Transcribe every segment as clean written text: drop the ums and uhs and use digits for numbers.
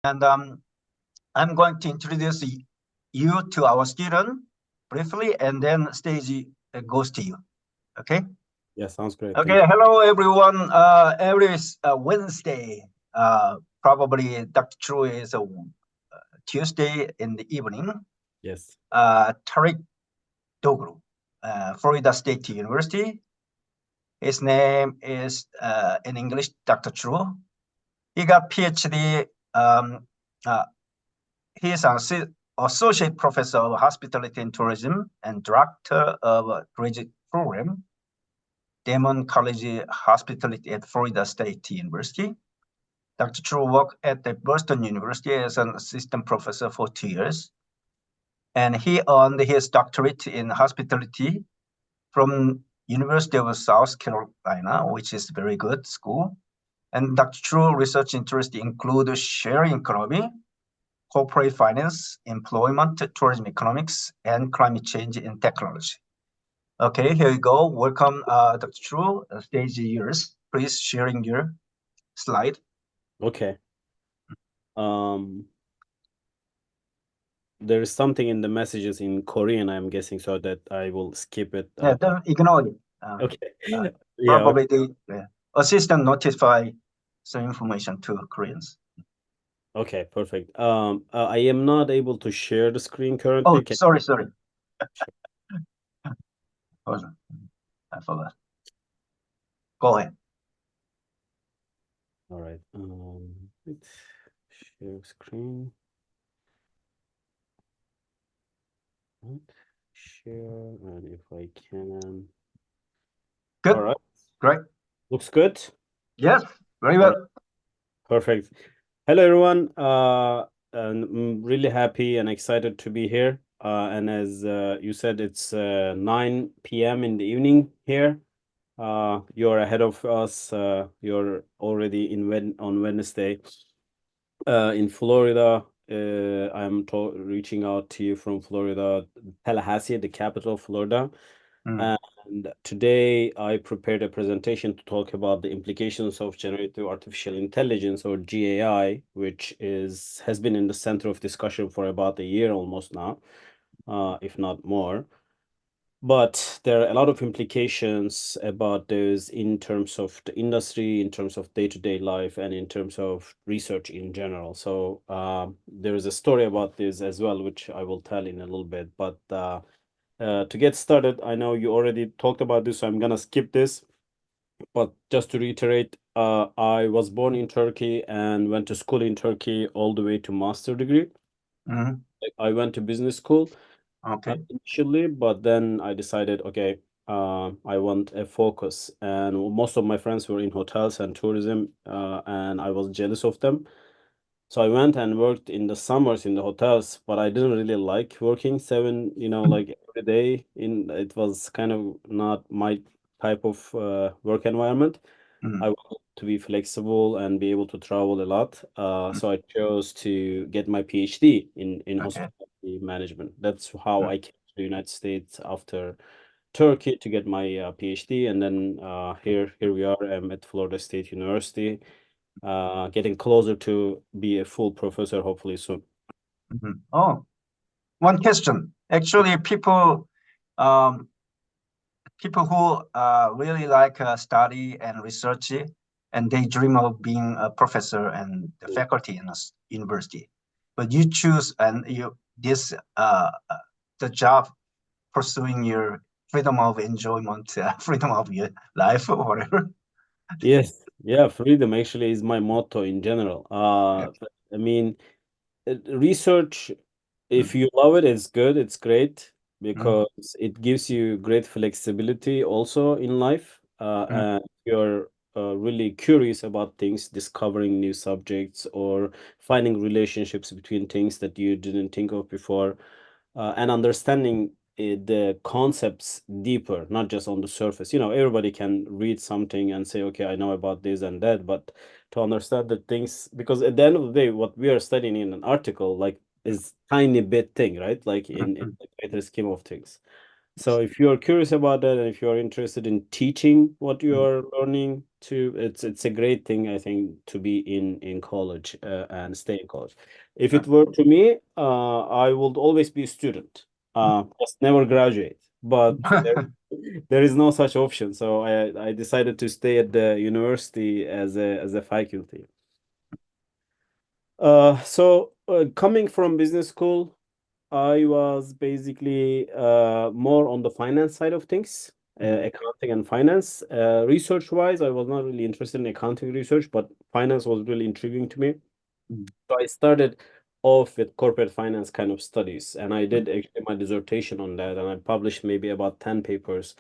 And I'm going to introduce you to our student briefly, and then stage goes to you. Okay. Yeah, sounds great. Okay. Thank you. Hello, everyone. Every Wednesday, probably Dr. True is a Tuesday in the evening. Yes. Tarik Dogru, Florida State University. His name is in English Dr. True. He got PhD. Uh, he is an associate professor of hospitality and tourism and director of a graduate program, Dedman College Hospitality at Florida State University. Dr. True worked at the Boston University as an assistant professor for 2 years, and he earned his doctorate in hospitality from University of South Carolina, which is very good school. And Dr. True research interests include sharing economy, corporate finance, employment, tourism economics, and climate change in technology. Okay, here you go. Welcome, Dr. True. Stage yours. Please sharing your slide. Okay. There is something in the messages in Korean, I'm guessing, so that I will skip it. Yeah, don't ignore it. Okay. Yeah. Probably the assistant notify some information to Koreans. Okay. Perfect. I am not able to share the screen Oh, currently. Can sorry. Hold on. I forgot. Go ahead. All right. Wait. Share screen. Right. Share, and if I can. Good. All right. Great. Looks good. Yes. Very All right. well. Perfect. Hello, everyone. And I'm really happy and excited to be here. And as you said, it's 9 p.m. in the evening here. You're ahead of us. You're already on Wednesday. In Florida, reaching out to you from Florida, Tallahassee, the capital of Florida. Mm. And today I prepared a presentation to talk about the implications of generative artificial intelligence, or GAI, which has been in the center of discussion for about a year almost now, if not more. But there are a lot of implications about those in terms of the industry, in terms of day-to-day life, and in terms of research in general. So there is a story about this as well, which I will tell in a little bit. But to get started, I know you already talked about this, so I'm gonna skip this. But just to reiterate, I was born in Turkey and went to school in Turkey all the way to master degree. Mm. I went to business school Okay. initially, but then I decided, okay, I want a focus. And most of my friends were in hotels and tourism, and I was jealous of them. So I went and worked in the summers in the hotels, but I didn't really like working seven, like every day. It was kind of not my type of work environment. Mm. I wanted to be flexible and be able to travel a lot. So I chose to get my PhD in Okay. hospitality management. That's how Mm. I came to the United States after Turkey to get my PhD, and then here we are. I'm at Florida State University, getting closer to be a full professor, hopefully soon. Mhm. Oh, one question. Actually, um, people who really like study and research, and they dream of being a professor and the faculty in a university. But you choose and you this the job pursuing your freedom of enjoyment, freedom of your life or whatever. Yes, yeah, freedom actually is my motto in general. Yeah. I mean, research, Mm. if you love it, it's good, it's great Mm. because it gives you great flexibility also in life. Mm. And you're really curious about things, discovering new subjects or finding relationships between things that you didn't think of before, and understanding the concepts deeper, not just on the surface. Everybody can read something and say, okay, I know about this and that, but to understand the things, because at the end of the day, what we are studying in an article, like, is tiny bit thing, right? Like in Mm. the greater scheme of things. So if you're curious about that and if you're interested in teaching what you Mm. are learning, it's a great thing, I think, to be in college and stay in college. If it were to me, I would always be a student, just never graduate. But there is no such option, so I decided to stay at the university as a faculty. Coming from business school, I was basically more on the finance side of things, accounting and finance. Research-wise, I was not really interested in accounting research, but finance was really intriguing to me. So I started off with corporate finance kind of studies, and I did actually my dissertation on that, and I published maybe about 10 papers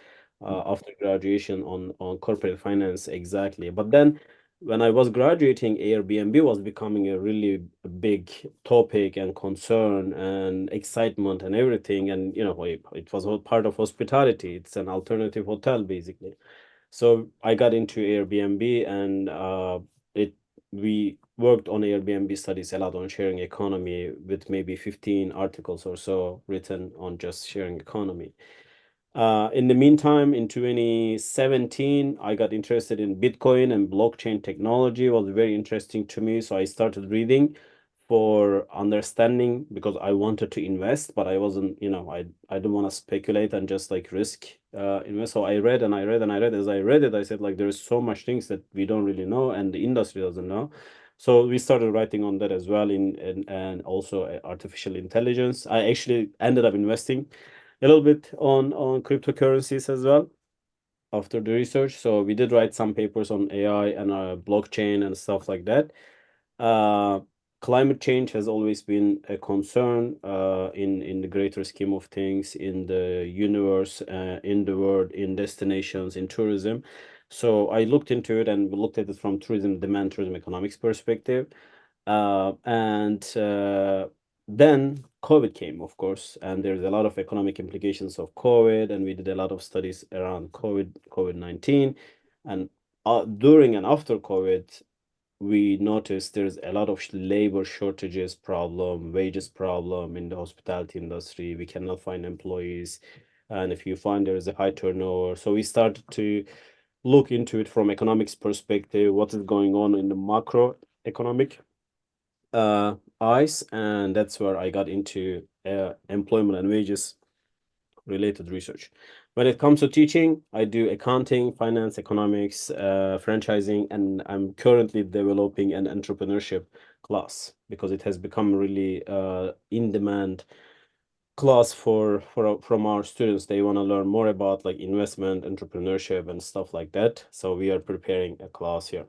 after graduation on corporate finance exactly. But then when I was graduating, Airbnb was becoming a really big topic and concern and excitement and everything. And it was all part of hospitality. It's an alternative hotel basically. So I got into Airbnb, and it we worked on Airbnb studies a lot on sharing economy, with maybe 15 articles or so written on just sharing economy. In the meantime, in 2017, I got interested in Bitcoin and blockchain technology. It was very interesting to me. So I started reading for understanding, because I wanted to invest, but I wasn't, I didn't want to speculate and just like risk invest. So I read and I read and I read. As I read it, I said, like, there's so much things that we don't really know and the industry doesn't know. So we started writing on that as well, and also artificial intelligence. I actually ended up investing a little bit on cryptocurrencies as well after the research. So we did write some papers on AI and blockchain and stuff like that. Uh, Climate change has always been a concern in the greater scheme of things, in the universe, in the world, in destinations, in tourism. So I looked into it and looked at it from tourism demand, tourism economics perspective. And then COVID came, of course, and there's a lot of economic implications of COVID, and we did a lot of studies around COVID-19. And during and after COVID, we noticed there's a lot of labor shortages problem, wages problem in the hospitality industry. We cannot find employees. And if you find, there is a high turnover. So we started to look into it from economics perspective, what is going on in the macroeconomic eyes, and that's where I got into employment and wages related research. When it comes to teaching, I do accounting, finance, economics, franchising, and I'm currently developing an entrepreneurship class because it has become really in demand class from our students. They want to learn more about like investment, entrepreneurship, and stuff like that. So we are preparing a class here.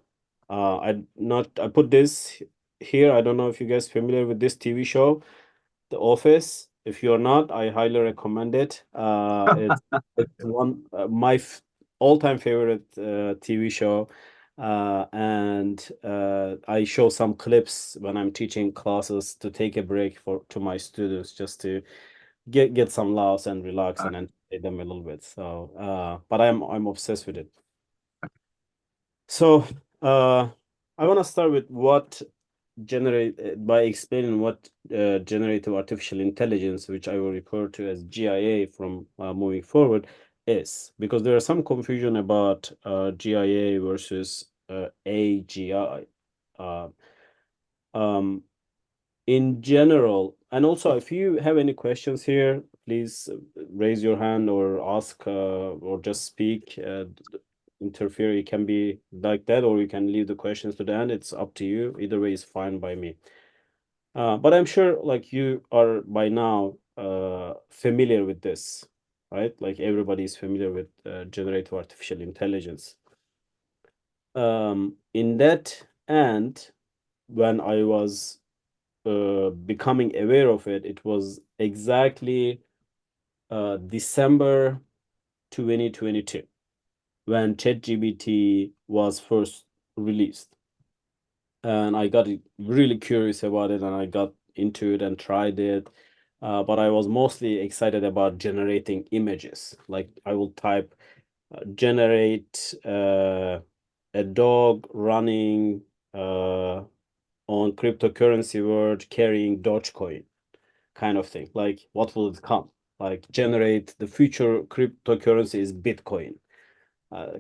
I put this here. I don't know if you guys familiar with this TV show, The Office. If you're not, I highly recommend it. It's one my all-time favorite TV show. And I show some clips when I'm teaching classes to take a break to my students, just to get some laughs and relax and entertain them a little bit. So, but I'm obsessed with it. So, I want to start with what by explaining what generative artificial intelligence, which I will refer to as GIA from moving forward, is, because there is some confusion about GIA versus AGI. Uh, in general, and also if you have any questions here, please raise your hand or ask or just speak, interfere. It can be like that, or you can leave the questions to the end. It's up to you. Either way is fine by me. But I'm sure like you are by now familiar with this, right? Like everybody is familiar with generative artificial intelligence. In that, and when I was becoming aware of it, it was exactly December 2022 when ChatGPT was first released. And I got really curious about it, and I got into it and tried it. But I was mostly excited about generating images. Like I will type, generate a dog running on cryptocurrency world carrying Dogecoin, kind of thing. Like, what will it come? Like, generate the future cryptocurrency is Bitcoin.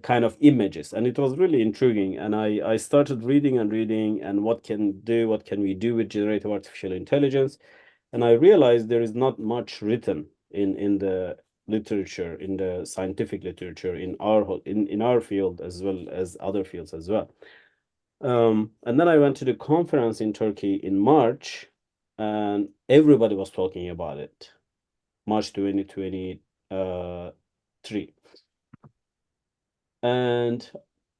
kind of images, and it was really intriguing. And I started reading and reading, and what can we do with generative artificial intelligence? And I realized there is not much written in the literature, in the scientific literature, in our field as well as other fields as well. And then I went to the conference in Turkey in March, and everybody was talking about it. March 2023. And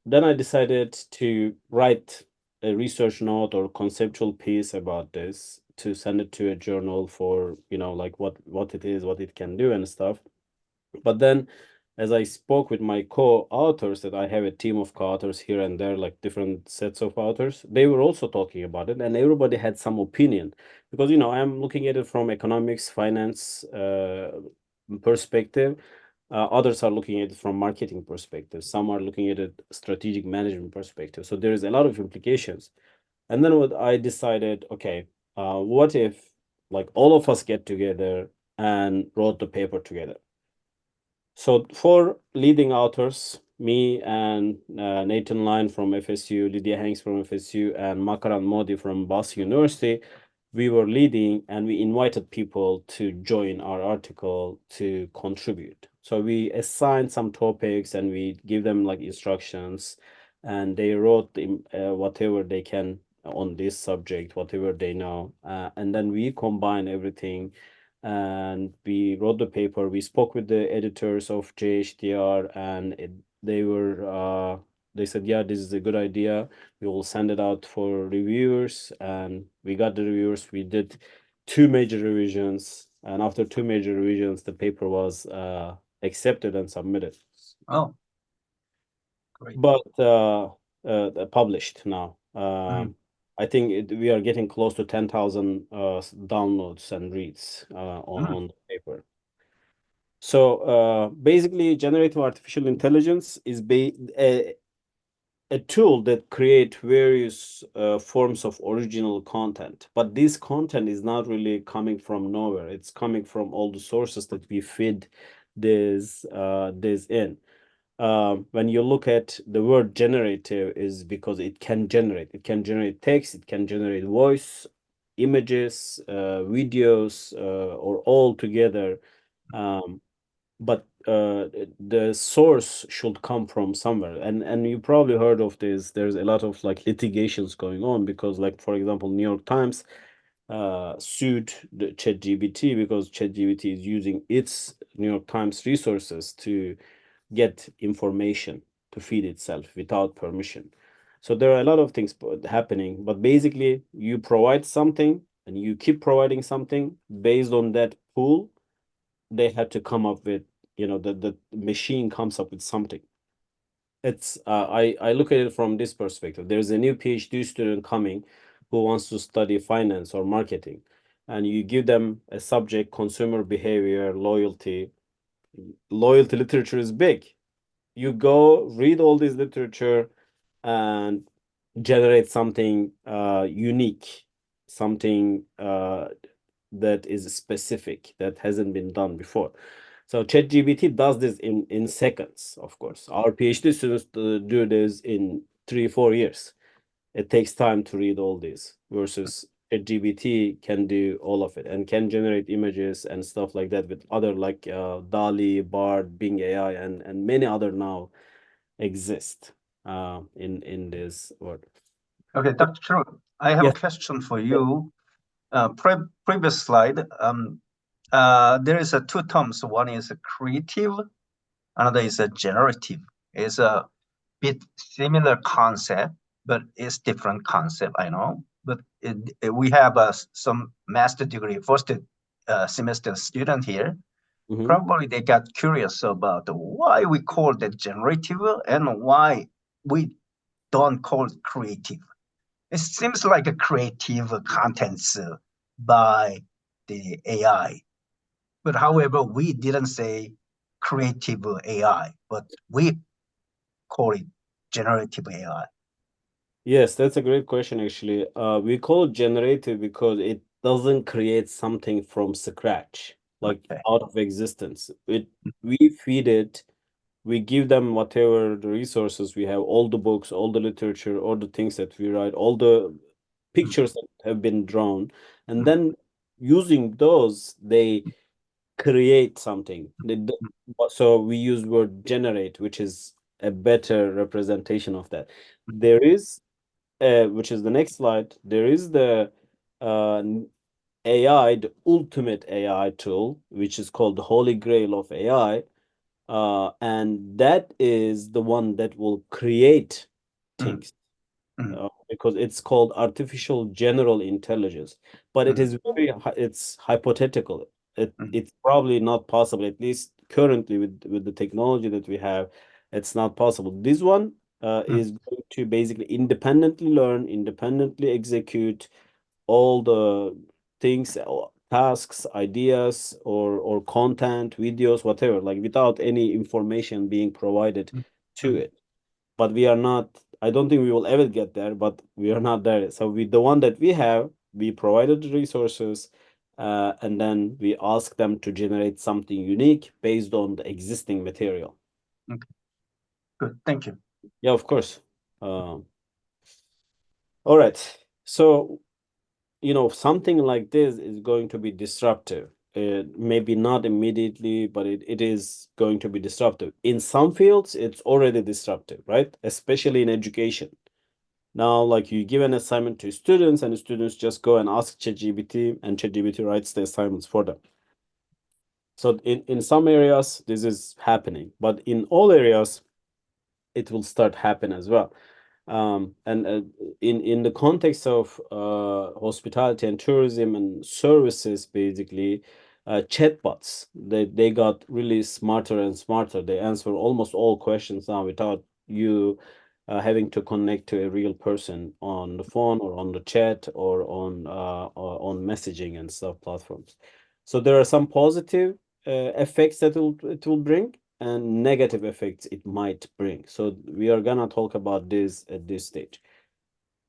then I decided to write a research note or conceptual piece about this to send it to a journal for, like what it is, what it can do and stuff. But then as I spoke with my co-authors, that I have a team of co-authors here and there, like different sets of authors, they were also talking about it, and everybody had some opinion, because I'm looking at it from economics, finance perspective. Others are looking at it from marketing perspective. Some are looking at it strategic management perspective. So there is a lot of implications. And then what I decided, okay, what if like all of us get together and wrote the paper together? So four leading authors, me and Nathan Line from FSU, Lydia Hanks from FSU, and Makaran Modi from Boston University, we were leading, and we invited people to join our article to contribute. So we assigned some topics and we give them like instructions, and they wrote whatever they can on this subject, whatever they know, and then we combine everything and we wrote the paper. We spoke with the editors of JHDR, and they said, yeah, this is a good idea. We will send it out for reviewers, and we got the reviewers. We did two major revisions, and after two major revisions, the paper was accepted and submitted. Oh, great. But published now. I think we are getting close to 10,000 downloads and reads on the paper. So basically, generative artificial intelligence is a tool that create various forms of original content, but this content is not really coming from nowhere. It's coming from all the sources that we feed this in. When you look at the word generative, is because it can generate text, it can generate voice, images, videos, or all together. But the source should come from somewhere, and you probably heard of this. There's a lot of like litigations going on, because like, for example, New York Times sued the ChatGPT because ChatGPT is using its New York Times resources to get information to feed itself without permission. So there are a lot of things happening, but basically you provide something and you keep providing something based on that pool. They have to come up with, the machine comes up with something. It's I look at it from this perspective. There's a new PhD student coming who wants to study finance or marketing, and you give them a subject, consumer behavior, loyalty. Loyalty literature is big. You go read all this literature and generate something unique, something that is specific, that hasn't been done before. So ChatGPT does this in seconds. Of course, our PhD students do this in 3-4 years. It takes time to read all this, versus ChatGPT can do all of it and can generate images and stuff like that with other like DALI, Bard, Bing AI, and many other now exist in this world. Okay, Dr. Chu, I have a Yes. question for you. Previous slide, there is a two terms. One is a creative, another is a generative. It's a bit similar concept, but it's different concept, I know. But we have some master degree first semester student here. Probably they got curious about why we call that generative and why we don't call it creative. It seems like a creative contents by the AI. But however, we didn't say creative AI, but we call it generative AI. Yes, that's a great question, actually. We call it generative because it doesn't create something from scratch, like Okay. out of existence. We feed it we give them whatever the resources we have, all the books, all the literature, all the things that we write, all the pictures that have been drawn, and then using those, they create something. So we use word generate, which is a better representation of that. There is, which is the next slide, there is the uh, AI, the ultimate AI tool, which is called the Holy Grail of AI. And that is the one that will create things, because it's called artificial general intelligence, but it is it's hypothetical. It's probably not possible, at least currently with the technology that we have. It's not possible. This one is going to basically independently learn, independently execute all the things, tasks, ideas, or content, videos, whatever, like without any information being provided to it. But we are not, I don't think we will ever get there, but we are not there. So with the one that we have, we provided the resources, and then we ask them to generate something unique based on the existing material. Okay. Good. Thank you. Yeah, of course. All right. So, something like this is going to be disruptive. Maybe not immediately, but it is going to be disruptive. In some fields, it's already disruptive, right? Especially in education. Now, like, you give an assignment to students, and the students just go and ask ChatGPT, and ChatGPT writes the assignments for them. So in some areas, this is happening, but in all areas, it will start happen as well. And in the context of hospitality and tourism and services, basically, chatbots, they got really smarter and smarter. They answer almost all questions now without you having to connect to a real person on the phone or on the chat or on messaging and stuff platforms. So there are some positive effects that it will bring, and negative effects it might bring. So we are gonna talk about this at this stage.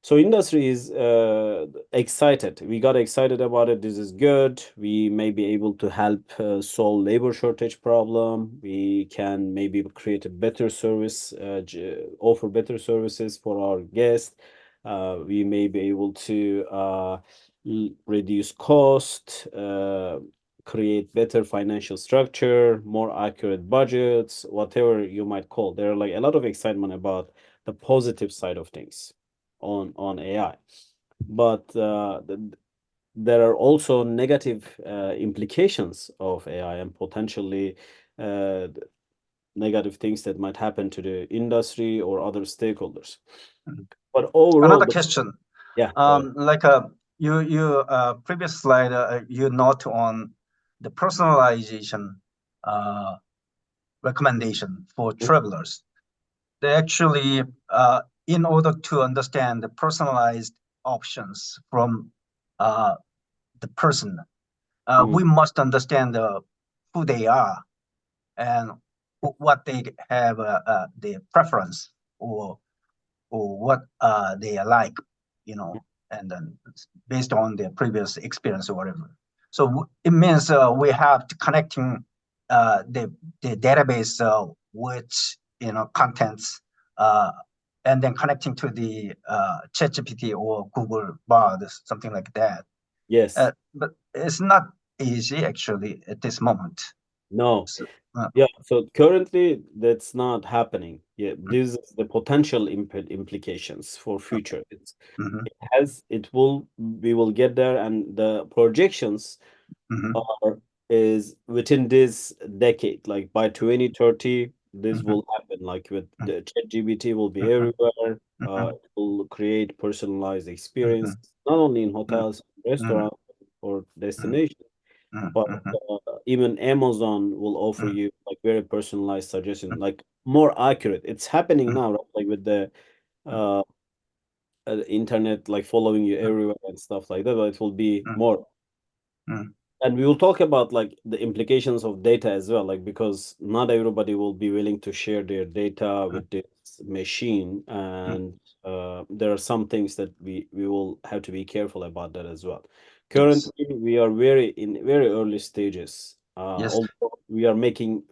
So industry is excited. We got excited about it. This is good. We may be able to help solve labor shortage problem. We can maybe create a better service, offer better services for our guests. We may be able to reduce cost, create better financial structure, more accurate budgets, whatever you might call. There are like a lot of excitement about the positive side of things on AI, but there are also negative implications of AI, and potentially negative things that might happen to the industry or other stakeholders. But overall, Another question. yeah, Like you previous slide, you note on the personalization recommendation for travelers. They actually, in order to understand the personalized options from the person, we must understand who they are and what they have the preference or what they like, and then based on their previous experience or whatever. So it means we have to connecting the database with contents, and then connecting to the ChatGPT or Google Bard, something like that. yes, But it's not easy actually at this moment. no, So, yeah. So currently, that's not happening. Yeah, this is the potential implications for future. mhm, We will get there, and the projections mhm, are is within this decade, like by 2030, this mhm, will happen. Like with the ChatGPT will be mhm, everywhere. mhm, It will create personalized experience, mhm, not only in mhm, hotels, mhm, restaurants, or mhm, destinations, mhm, but mhm, even Amazon will offer mhm, you like very personalized suggestions, like more accurate. It's happening now, right? Like with the mhm, uh, internet, like following you mhm, everywhere and stuff like that, but it will be mhm, more. mhm, And we will talk about like the implications of data as well, like because not everybody will be willing to share their data with this machine, mhm. and there are some things that we will have to be careful about that as well. Yes. Currently, we are very in very early stages. Yes. Although we are making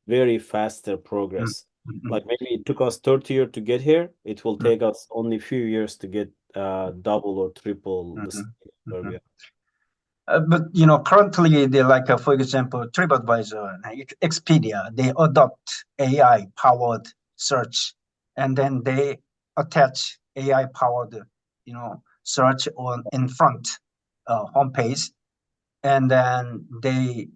very faster progress. mm, Like maybe it took us 30 years to get here, it will mm, take us only few years to get double or triple the mm, speed where we are. But currently they like, for example, TripAdvisor and Expedia, they adopt AI powered search, and then they attach AI powered, search on in front homepage, and then they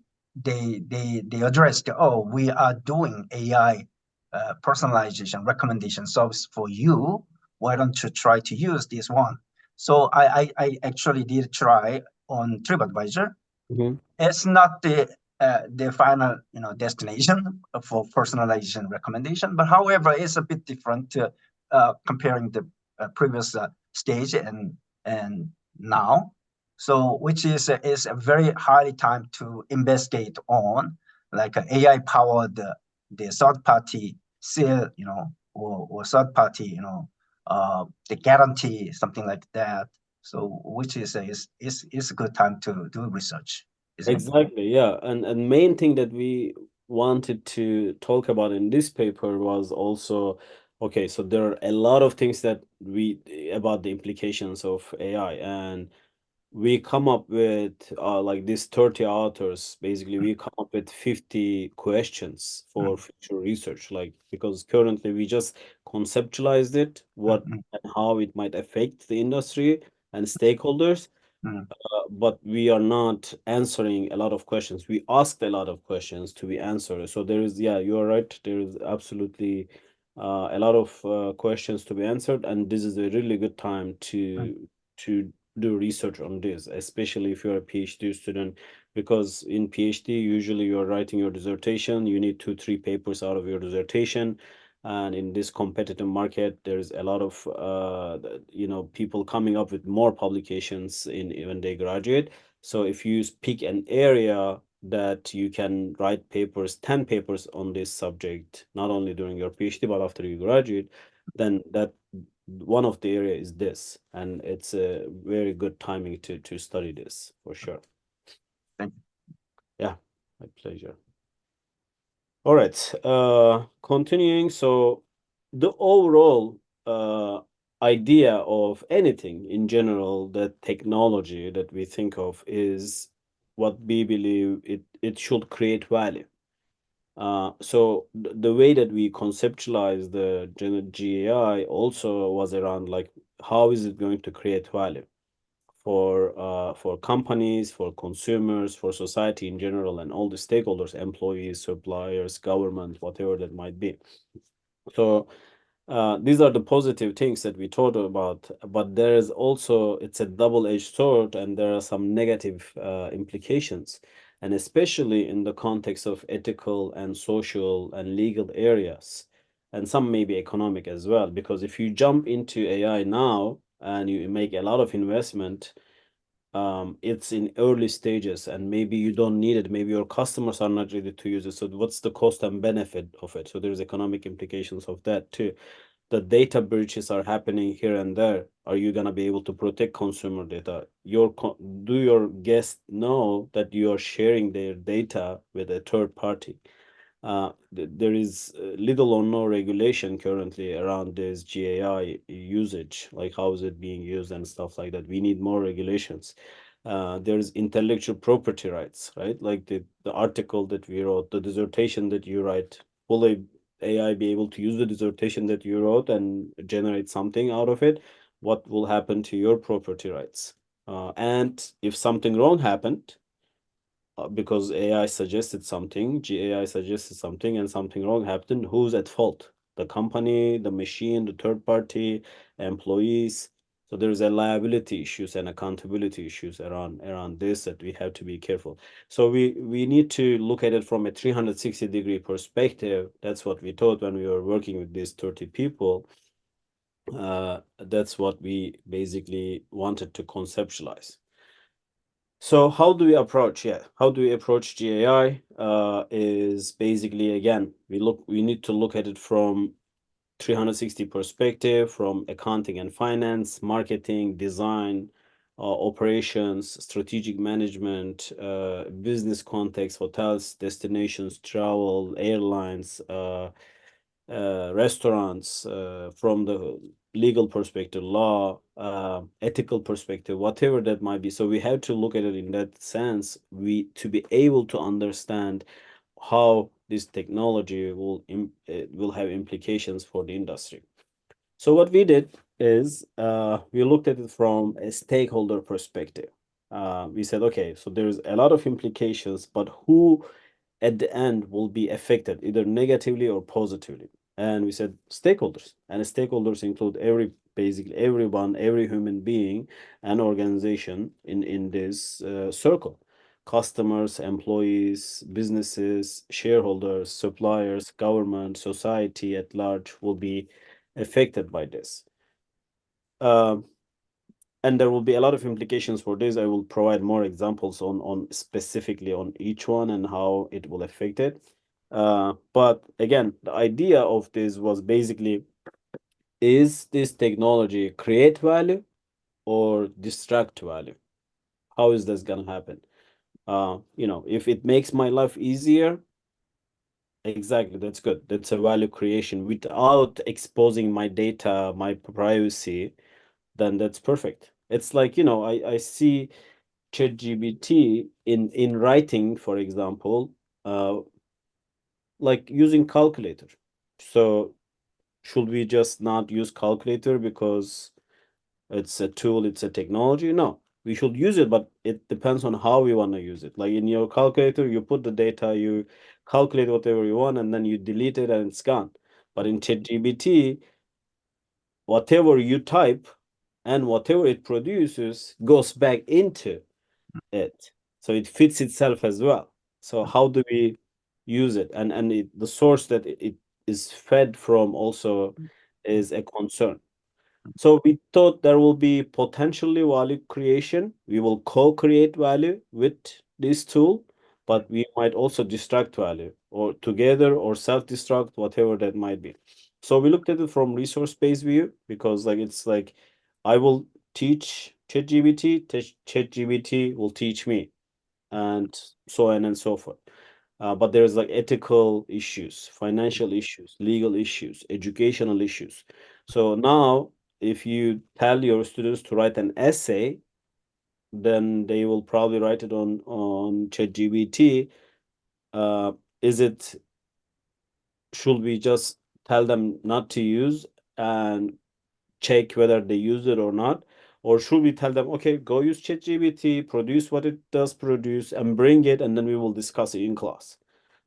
address we are doing AI personalization recommendation service for you. Why don't you try to use this one? So I actually did try on TripAdvisor. Mhm. It's not the final destination for personalization recommendation, but however, it's a bit different comparing the previous stage and now. So which is a very highly time to investigate on, like AI powered the third party sale, or third party, the guarantee, something like that. So which is a good time to do research, isn't it? Exactly, yeah. And main thing that we wanted to talk about in this paper was also, okay, so there are a lot of things that we about the implications of AI, and we come up with like these 30 authors. Basically, we come up with 50 questions for Mm, future research, like because currently we just conceptualized it, mm, what mm, and how it might affect the industry and stakeholders, mm, but we are not answering a lot of questions. We asked a lot of questions to be answered. So there is, yeah, you are right. There is absolutely a lot of questions to be answered, and this is a really good time mm, to do research on this, especially if you're a PhD student, because in PhD usually you're writing your dissertation. You need 2, 3 papers out of your dissertation, and in this competitive market there's a lot of people coming up with more publications in when they graduate. So if you pick an area that you can write papers, 10 papers on this subject, not only during your PhD but after you graduate, then that one of the area is this, and it's a very good timing to study this for sure. thank Yeah, my pleasure. All right. Continuing. So the overall idea of anything in general, that technology that we think of is what we believe it should create value. So the way that we conceptualize the GAI also was around like how is it going to create value for companies, for consumers, for society in general, and all the stakeholders, employees, suppliers, government, whatever that might be. So these are the positive things that we talked about, but there is also, it's a double-edged sword, and there are some negative implications, and especially in the context of ethical and social and legal areas, and some maybe economic as well. Because if you jump into AI now and you make a lot of investment, it's in early stages and maybe you don't need it, maybe your customers are not ready to use it, so what's the cost and benefit of it? So there's economic implications of that too. The data breaches are happening here and there. Are you going to be able to protect consumer data? Do your guests know that you are sharing their data with a third party? There is little or no regulation currently around this GAI usage, like how is it being used and stuff like that. We need more regulations. There's intellectual property rights, right? Like the article that we wrote, the dissertation that you write. Will AI be able to use the dissertation that you wrote and generate something out of it? What will happen to your property rights? And if something wrong happened, because AI suggested something, GAI suggested something, and something wrong happened, who's at fault? The company, the machine, the third party, employees. So there's a liability issues and accountability issues around this that we have to be careful. So we need to look at it from a 360-degree perspective. That's what we thought when we were working with these 30 people. That's what we basically wanted to conceptualize. So how do we approach? Yeah, how do we approach GAI? Is basically, again, we need to look at it from 360 perspective, from accounting and finance, marketing, design, operations, strategic management, business context, hotels, destinations, travel, airlines, restaurants, from the legal perspective, law, ethical perspective, whatever that might be. So we have to look at it in that sense. We to be able to understand how this technology will have implications for the industry. So what we did is we looked at it from a stakeholder perspective. We said, okay, so there's a lot of implications, but who at the end will be affected, either negatively or positively? And we said stakeholders, and stakeholders include basically everyone, every human being and organization in this circle. Customers, employees, businesses, shareholders, suppliers, government, society at large will be affected by this. And there will be a lot of implications for this. I will provide more examples on specifically on each one and how it will affect it. But again, the idea of this was basically, is this technology create value or distract value? How is this gonna happen? If it makes my life easier, exactly, that's good. That's a value creation without exposing my data, my privacy, then that's perfect. It's like, I see ChatGPT in writing, for example, uh, like using calculator. So should we just not use calculator because it's a tool, it's a technology? No, we should use it, but it depends on how we want to use it. Like in your calculator, you put the data, you calculate whatever you want, and then you delete it and it's gone. But in ChatGPT, whatever you type and whatever it produces goes back into it, so it fits itself as well. So how do we use it? And the source that it is fed from also is a concern. So we thought there will be potentially value creation. We will co-create value with this tool, but we might also distract value, or together, or self-destruct, whatever that might be. So we looked at it from resource-based view, because like it's like I will teach ChatGPT, ChatGPT will teach me, and so on and so forth. But there's like ethical issues, financial issues, legal issues, educational issues. So now, if you tell your students to write an essay, then they will probably write it on ChatGPT. Uh, is it Should we just tell them not to use and check whether they use it or not? Or should we tell them, okay, go use ChatGPT, produce what it does produce, and bring it, and then we will discuss it in class?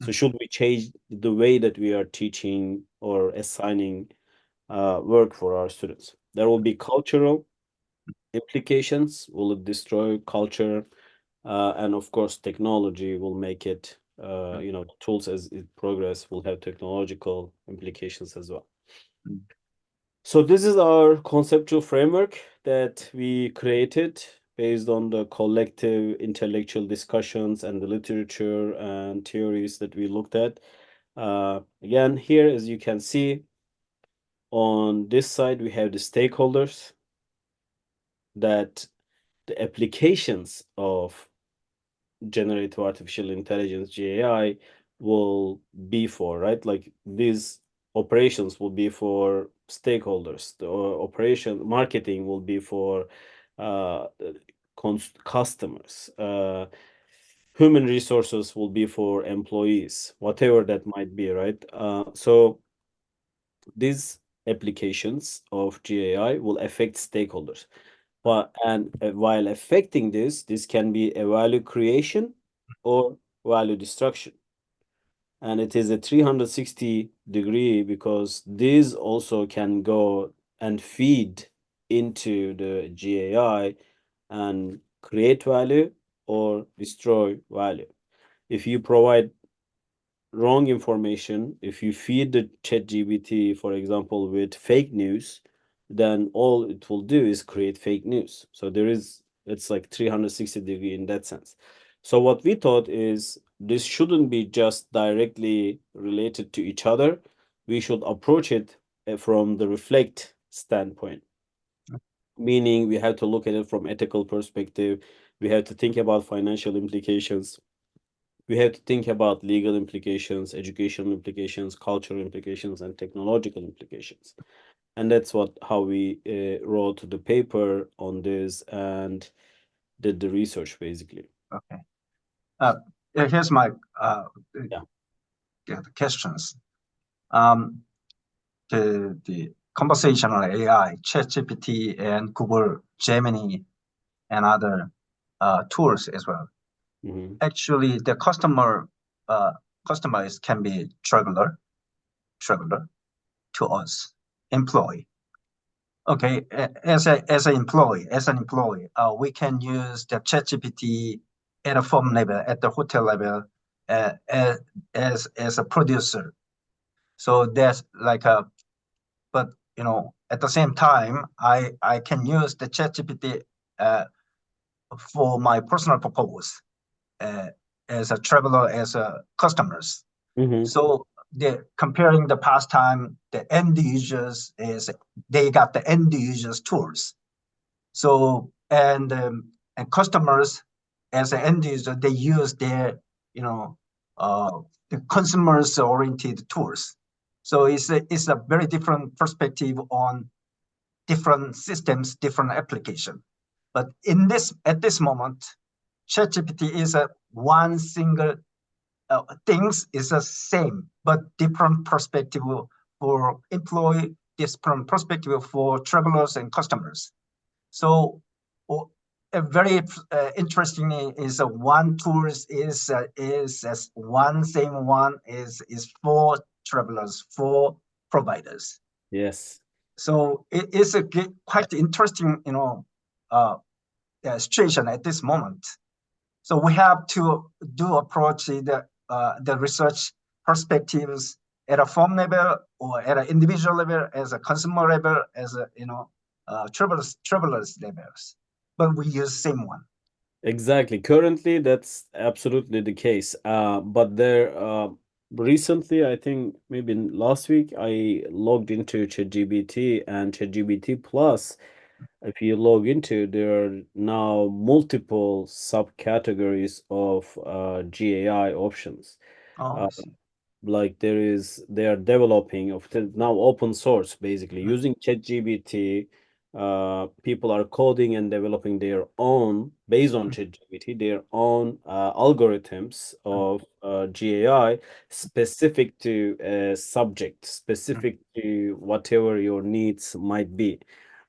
So should we change the way that we are teaching or assigning work for our students? There will be cultural implications. Will it destroy culture? And of course, technology will make it, tools as it progress will have technological implications as well. So this is our conceptual framework that we created based on the collective intellectual discussions and the literature and theories that we looked at. Again, here, as you can see, on this side, we have the stakeholders, that the applications of generative artificial intelligence, GAI, will be for, right? Like these operations will be for stakeholders. The operation marketing will be for uh, customers. Human resources will be for employees, whatever that might be, right? So these applications of GAI will affect stakeholders. But and while affecting this can be a value creation or value destruction. And it is a 360-degree, because this also can go and feed into the GAI and create value or destroy value. If you provide wrong information, if you feed the ChatGPT, for example, with fake news, then all it will do is create fake news. So it's like 360-degree in that sense. So what we thought is, this shouldn't be just directly related to each other. We should approach it from the reflect standpoint. meaning we have to look at it from ethical perspective. We have to think about financial implications. We have to think about legal implications, educational implications, cultural implications, and technological implications. And that's what how we wrote the paper on this and did the research basically. Okay. Here's my Yeah. the questions. The conversational AI, ChatGPT and Google Gemini and other tools as well. Mm-hmm. Actually, the customers can be traveler to us, employee. Okay, as an employee, we can use the ChatGPT at a firm level, at the hotel level, as a producer. So that's like a, but at the same time, I can use the ChatGPT for my personal purpose, uh, as a traveler, as a customers. Mm-hmm. So the comparing the pastime, the end users is they got the end users tools. So and customers as an end user, they use their uh, the consumers oriented tools. So it's a very different perspective on different systems, different application. But at this moment, ChatGPT is a one single things is the same, but different perspective for employee, different perspective for travelers and customers. So a very interesting is one tool is as one same one is for travelers, for providers. Yes. So it is a quite interesting uh, situation at this moment. So we have to do approach the research perspectives at a firm level or at an individual level, as a consumer level, as a travelers levels. But we use same one. Exactly. Currently, that's absolutely the case. But there, recently, I think maybe last week, I logged into ChatGPT and ChatGPT Plus. If you log into, there are now multiple subcategories of GAI options. Oh, Uh, I see. like they are developing of now open source basically using ChatGPT. People are coding and developing their own based on ChatGPT their own algorithms of GAI specific to a subject, specific to whatever your needs might be.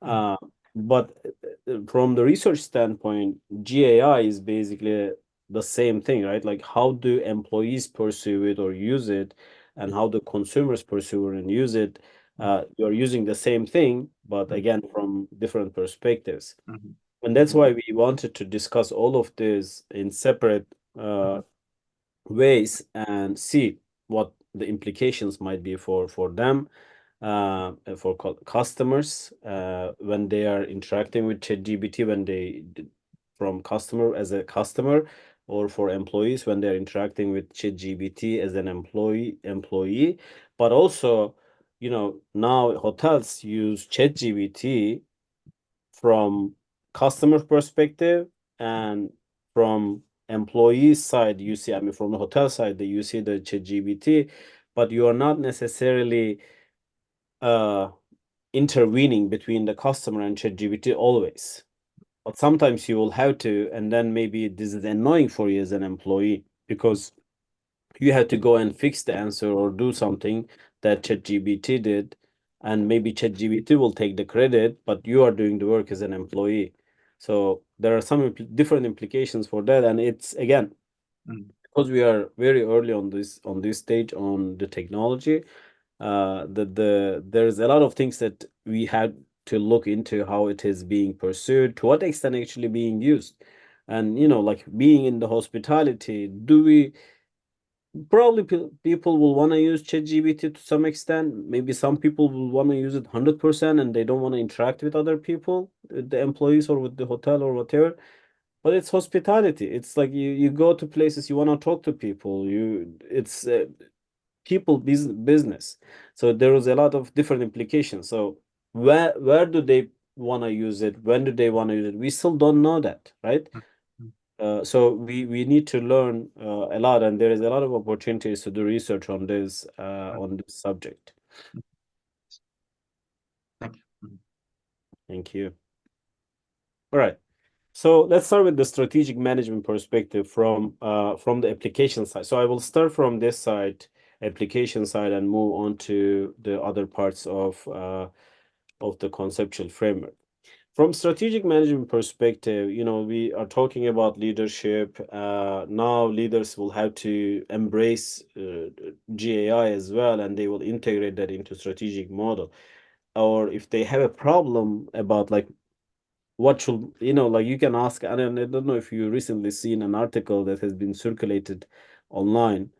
uh, but from the research standpoint, GAI is basically the same thing, right? Like how do employees pursue it or use it, and how do consumers pursue it and use it? You're using the same thing, but again, from different perspectives. And that's why we wanted to discuss all of this in separate ways and see what the implications might be for them, for customers when they are interacting with ChatGPT, when from customer as a customer, or for employees when they're interacting with ChatGPT as an employee. But also, now hotels use ChatGPT from customer perspective, and from employee side you see, I mean from the hotel side that you see the ChatGPT, but you are not necessarily uh intervening between the customer and ChatGPT always. But sometimes you will have to, and then maybe this is annoying for you as an employee because you have to go and fix the answer or do something that ChatGPT did, and maybe ChatGPT will take the credit, but you are doing the work as an employee. So there are some different implications for that, and it's again because we are very early on this stage on the technology. There's a lot of things that we had to look into how it is being pursued, to what extent actually being used, and like being in the hospitality, do we probably people will want to use ChatGPT to some extent. Maybe some people will want to use it 100% and they don't want to interact with other people, the employees or with the hotel or whatever. But it's hospitality. It's like you go to places, you want to talk to people. It's people business. So there was a lot of different implications. So where do they want to use it? When do they want to use it? We still don't know that, right? So we need to learn a lot, and there is a lot of opportunities to do research on this subject. Thank you. Thank you. All right. So let's start with the strategic management perspective from the application side. So I will start from this side, application side, and move on to the other parts of the conceptual framework. From strategic management perspective, we are talking about leadership. Now leaders will have to embrace GAI as well, and they will integrate that into strategic model. Or if they have a problem about like what should, like you can ask, I don't know if you recently seen an article that has been circulated online.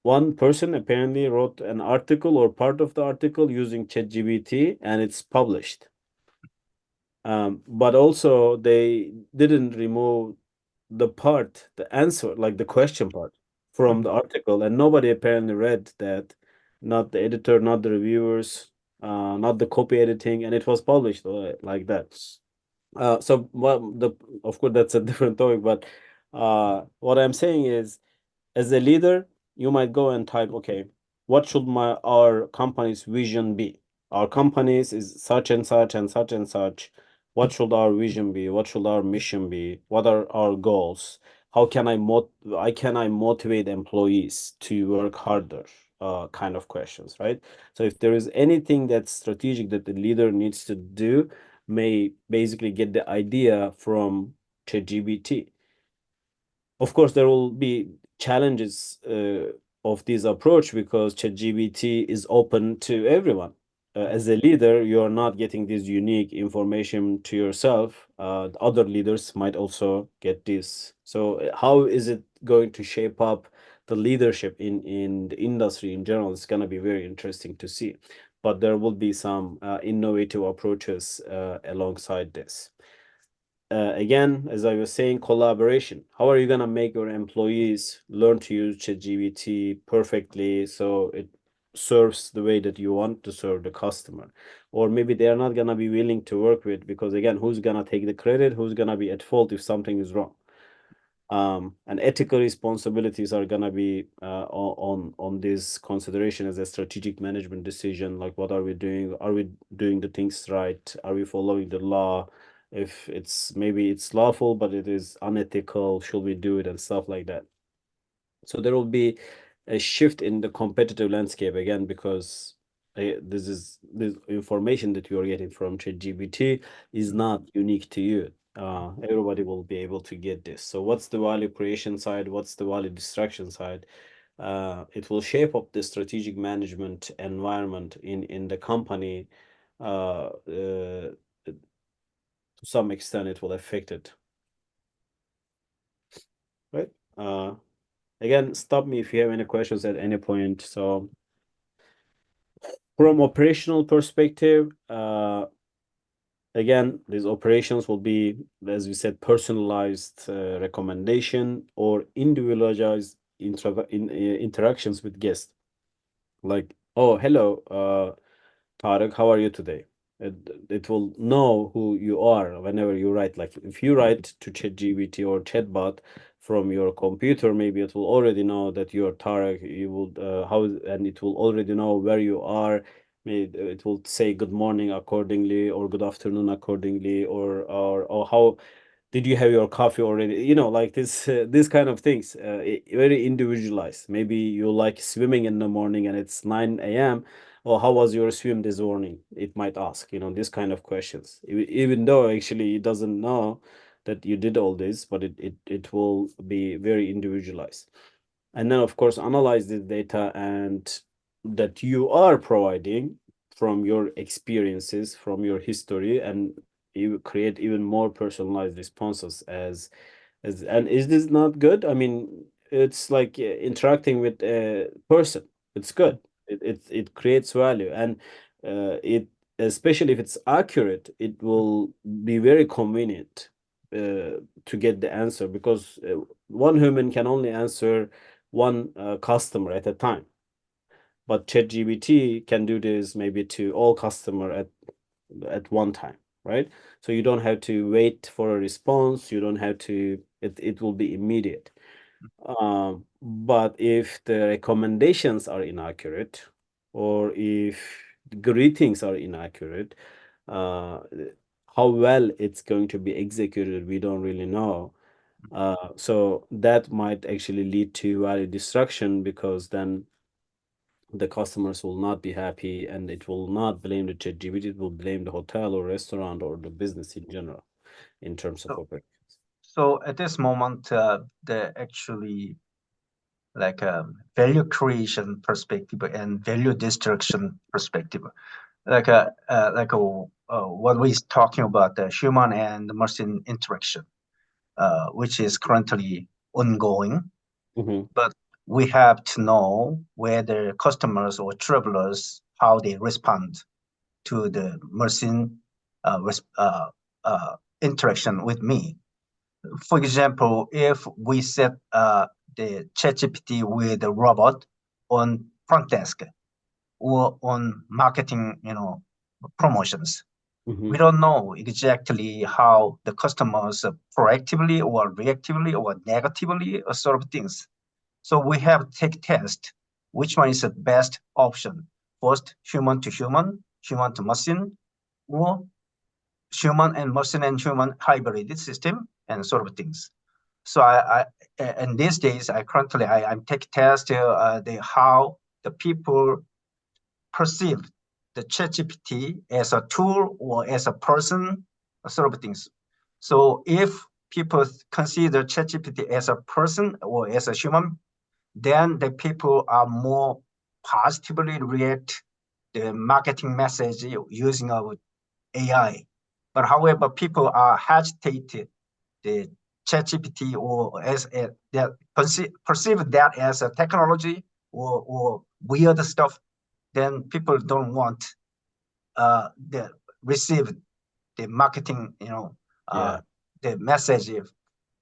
One person apparently wrote an article or part of the article using ChatGPT, and it's published. But also they didn't remove the answer, like the question part from the article, and nobody apparently read that, not the editor, not the reviewers, not the copy editing, and it was published like that. So well, of course that's a different topic, but what I'm saying is, as a leader, you might go and type, okay, what should our company's vision be? Our company's is such and such and such and such. What should our vision be? What should our mission be? What are our goals? How can I motivate employees to work harder? Kind of questions, right? So if there is anything that's strategic that the leader needs to do, may basically get the idea from ChatGPT. Of course, there will be challenges of this approach because ChatGPT is open to everyone. As a leader, you are not getting this unique information to yourself. Other leaders might also get this. So, how is it going to shape up the leadership in the industry in general? It's going to be very interesting to see. But there will be some innovative approaches alongside this. Again, as I was saying, collaboration. How are you gonna make your employees learn to use ChatGPT perfectly so it serves the way that you want to serve the customer? Or maybe they are not gonna be willing to work with, because again, who's gonna take the credit? Who's gonna be at fault if something is wrong? And ethical responsibilities are gonna be on this consideration as a strategic management decision. Like, what are we doing? Are we doing the things right? Are we following the law? If maybe it's lawful but it is unethical, should we do it, and stuff like that. So there will be a shift in the competitive landscape again, because this information that you are getting from ChatGPT is not unique to you. Everybody will be able to get this. So what's the value creation side? What's the value destruction side? It will shape up the strategic management environment in the company. To some extent, it will affect it. Right? Again, stop me if you have any questions at any point. So from operational perspective, again, these operations will be, as we said, personalized recommendation or individualized interactions with guests. Like, oh, hello, Tarik, how are you today? It will know who you are whenever you write. Like if you write to ChatGPT or chatbot from your computer, maybe it will already know that you are Tarik. You will and it will already know where you are. Maybe it will say good morning accordingly, or good afternoon accordingly, or how did you have your coffee already? Like this kind of things, very individualized. Maybe you like swimming in the morning and it's 9 a.m. Or how was your swim this morning? It might ask, this kind of questions. Even though actually it doesn't know that you did all this, but it will be very individualized. And then of course analyze the data and that you are providing from your experiences, from your history, and you create even more personalized responses and is this not good? I mean, it's like interacting with a person. It's good. It creates value, and it, especially if it's accurate, it will be very convenient to get the answer, because one human can only answer one customer at a time, but ChatGPT can do this maybe to all customer at one time. right? So you don't have to wait for a response. You don't have to, it will be immediate. But if the recommendations are inaccurate, or if the greetings are inaccurate, uh, how well it's going to be executed, we don't really know. So that might actually lead to value destruction, because then the customers will not be happy, and it will not blame the ChatGPT, it will blame the hotel or restaurant or the business in general in terms of So, operations. so at this moment, the actually like a value creation perspective and value destruction perspective, what we're talking about, the human and machine interaction, which is currently ongoing. Mm-hmm. But we have to know whether customers or travelers how they respond to the machine interaction with me. For example, if we set the ChatGPT with a robot on front desk or on marketing, promotions, Mm-hmm. we don't know exactly how the customers proactively or reactively or negatively sort of things. So we have to take test which one is the best option. First, human to machine, or human and human hybrid system and sort of things. So and these days I currently I'm taking test the how the people perceive the ChatGPT as a tool or as a person, sort of things. So if people consider ChatGPT as a person or as a human, then the people are more positively react the marketing message using of AI. But however, people are hesitated the ChatGPT or as a, that perceive that as a technology or weird stuff, then people don't want the receive the marketing, Yeah. the message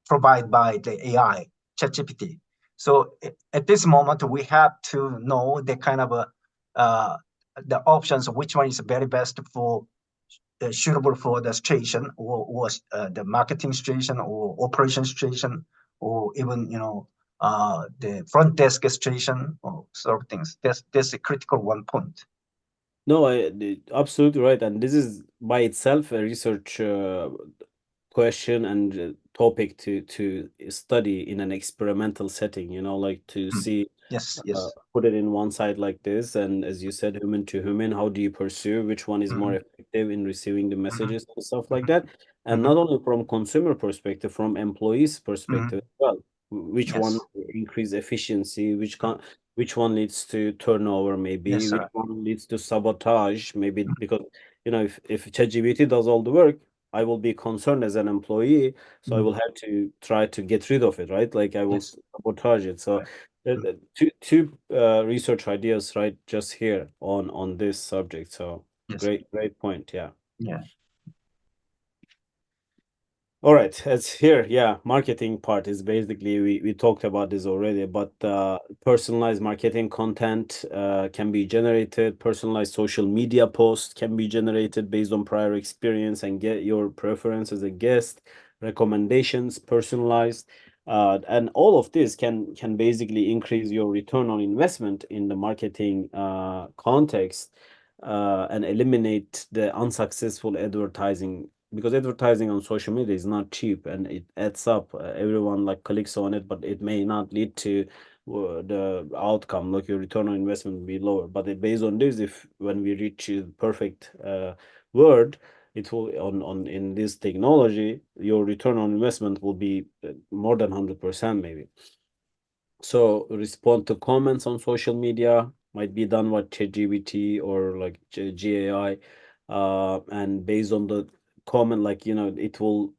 provided by the AI, ChatGPT. So at this moment, we have to know the kind of the options, which one is very best for suitable for the situation or the marketing situation or operation situation or even the front desk situation or sort of things. That's a critical one point. No, absolutely right. And this is by itself a research question and topic to study in an experimental setting, like to Mm. see, Yes, yes. put it in one side like this, and as you said, human to human, how do you pursue which one is more Hmm. effective in receiving the Hmm. messages and stuff like Hmm. that, and Hmm. not only from consumer perspective, from employees perspective Hmm. as well, which one Yes, increase efficiency, which one leads to turnover, maybe yes, which sir. one leads to sabotage, maybe, because if ChatGPT does all the work, I will be concerned as an employee, so I Mm. will have to try to get rid of it, right? Like I will Yes, sabotage it. So right. Mm. two research ideas, right, just here on this subject. So Yes, great point. Yeah. yeah. All right, it's here. Yeah, marketing part is basically, we talked about this already, but personalized marketing content can be generated. Personalized social media posts can be generated based on prior experience and get your preference as a guest, recommendations, personalized, and all of this can basically increase your return on investment in the marketing context, and eliminate the unsuccessful advertising, because advertising on social media is not cheap and it adds up. Everyone like clicks on it, but it may not lead to the outcome, like your return on investment will be lower. But based on this, if when we reach the perfect word, it will on in this technology, your return on investment will be more than 100% maybe. So respond to comments on social media might be done with ChatGPT or like GAI, and based on the comment, like it will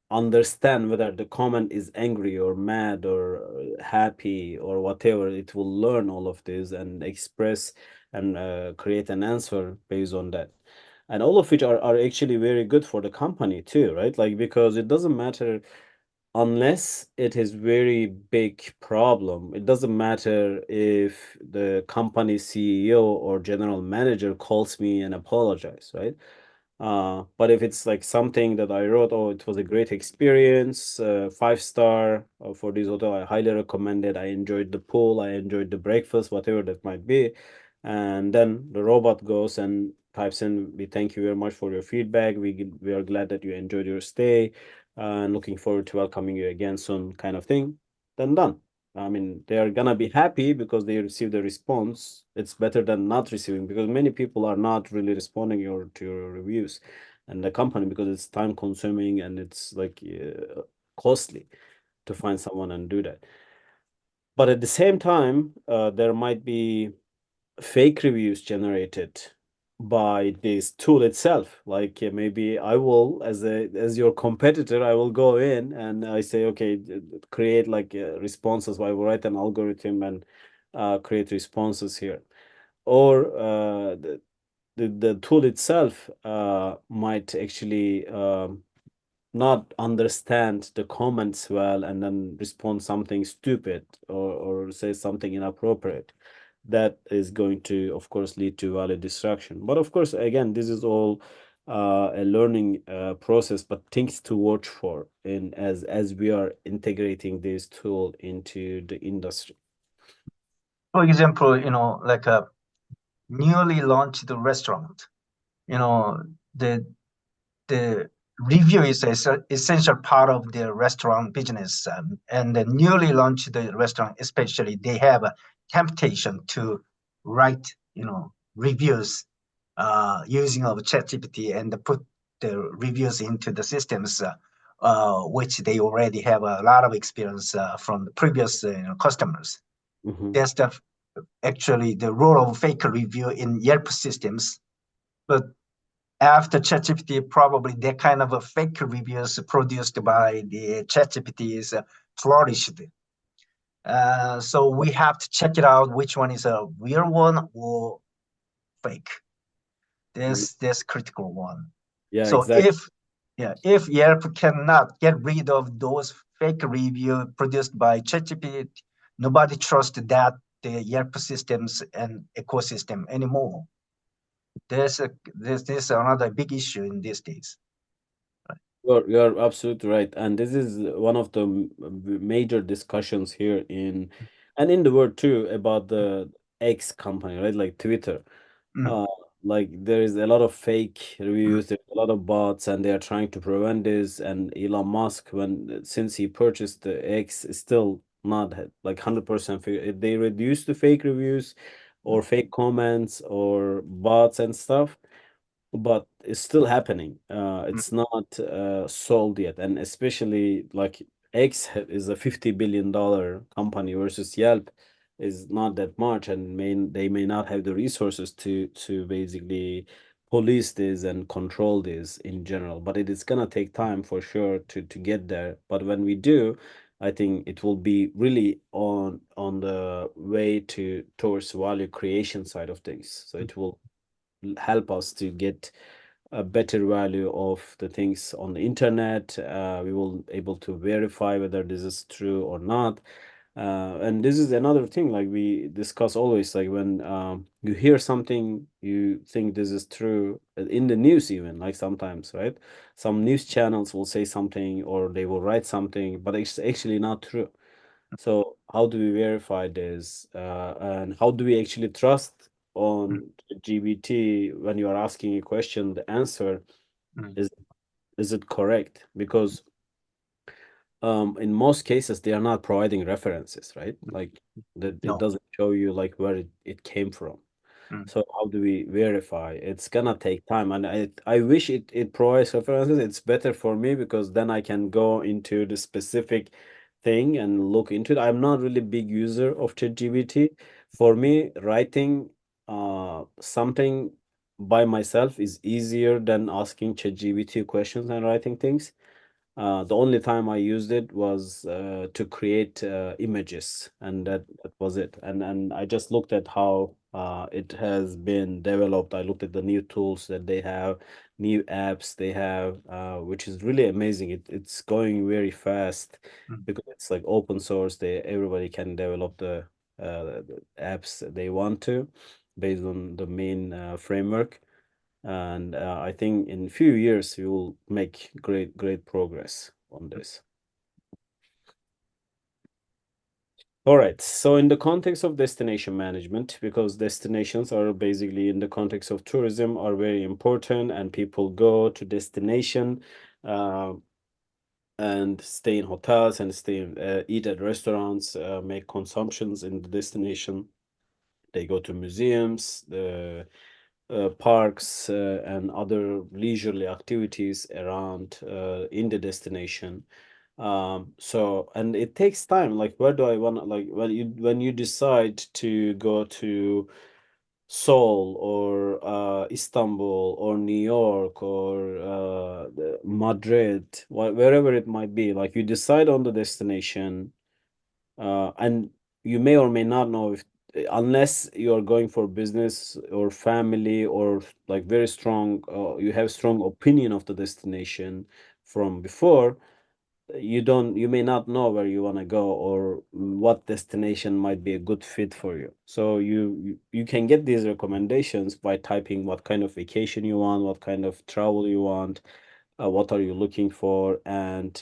understand whether the comment is angry or mad or happy or whatever. It will learn all of this and express and create an answer based on that. And all of which are actually very good for the company too, right? Like, because it doesn't matter unless it is very big problem. It doesn't matter if the company CEO or general manager calls me and apologize, right? But if it's like something that I wrote, oh, it was a great experience, 5 star for this hotel, I highly recommend it. I enjoyed the pool, I enjoyed the breakfast, whatever that might be. And then the robot goes and types in, we thank you very much for your feedback. We are glad that you enjoyed your stay and looking forward to welcoming you again soon, kind of thing. Then done. I mean, they are gonna be happy because they received a response. It's better than not receiving because many people are not really responding to your reviews, and the company because it's time consuming and it's like costly to find someone and do that. But at the same time, there might be fake reviews generated by this tool itself. Like maybe I will, as your competitor, I will go in and I say, okay, create like responses. I will write an algorithm and create responses here. Or the tool itself might actually not understand the comments well and then respond something stupid or say something inappropriate that is going to of course lead to value destruction. But of course again this is all a learning process, but things to watch for in as we are integrating this tool into the industry. For example, like a newly launched restaurant, you know, the the review is essential part of the restaurant business, and the newly launched the restaurant, especially, they have a temptation to write, reviews using of ChatGPT and put the reviews into the systems, which they already have a lot of experience from the previous customers. Hmm. That's actually the role of fake review in Yelp systems. But after ChatGPT, probably that kind of a fake reviews produced by the ChatGPT is flourished. So we have to check it out which one is a real one or fake. This critical one. Yeah, So exactly. if Yelp cannot get rid of those fake review produced by ChatGPT, nobody trusts that the Yelp systems and ecosystem anymore. This is another big issue in these days. You're absolutely right, and this is one of the major discussions here in the world too about the X company, right? Like Twitter. Mm, Uh, like there is a lot of fake reviews, there's a lot of bots, and they are trying to prevent this. And Elon Musk, when since he purchased the X, is still not like 100% fake. If they reduce the fake reviews mm, or fake comments or bots and stuff, but it's still happening. mm, It's not sold yet, and especially like is a $50 billion company versus Yelp is not that much, and they may not have the resources to basically police this and control this in general. But it is gonna take time for sure to get there. But when we do, I think it will be really on the way to towards value creation side of things. So mm, it will help us to get a better value of the things on the internet. We will able to verify whether this is true or not. And this is another thing, like we discuss always, like when you hear something, you think this is true in the news, even like sometimes, right? Some news channels will say something or they will write something, but it's actually not true. So how do we verify this? And how do we actually trust mm, on GBT when you are asking a question, the answer mm. is is it correct? Because in most cases they are not providing references, right? Like that it No. doesn't show you like where it came from. Mm, So how do we verify? It's gonna take time, and I wish it provides references. It's better for me because then I can go into the specific thing and look into it. I'm not really big user of ChatGPT. For me, writing something by myself is easier than asking ChatGPT questions and writing things. The only time I used it was to create images, and that was it. And I just looked at how it has been developed. I looked at the new tools that they have, new apps they have, which is really amazing. It's going very fast mm, because it's like open source. Everybody can develop the apps that they want to based on the main framework. And I think in few years you will make great progress on this. All right, so in the context of destination management, because destinations are basically in the context of tourism are very important, and people go to destination and stay in hotels and eat at restaurants, make consumptions in the destination. They go to museums, the parks, and other leisurely activities around in the destination. So, and it takes time. Like, where do I want to, like, when you decide to go to Seoul or Istanbul or New York or Madrid, wherever it might be, like you decide on the destination, and you may or may not know if, unless you are going for business or family or like very strong, you have strong opinion of the destination from before, you may not know where you want to go or what destination might be a good fit for you. So you can get these recommendations by typing what kind of vacation you want, what kind of travel you want, what are you looking for, and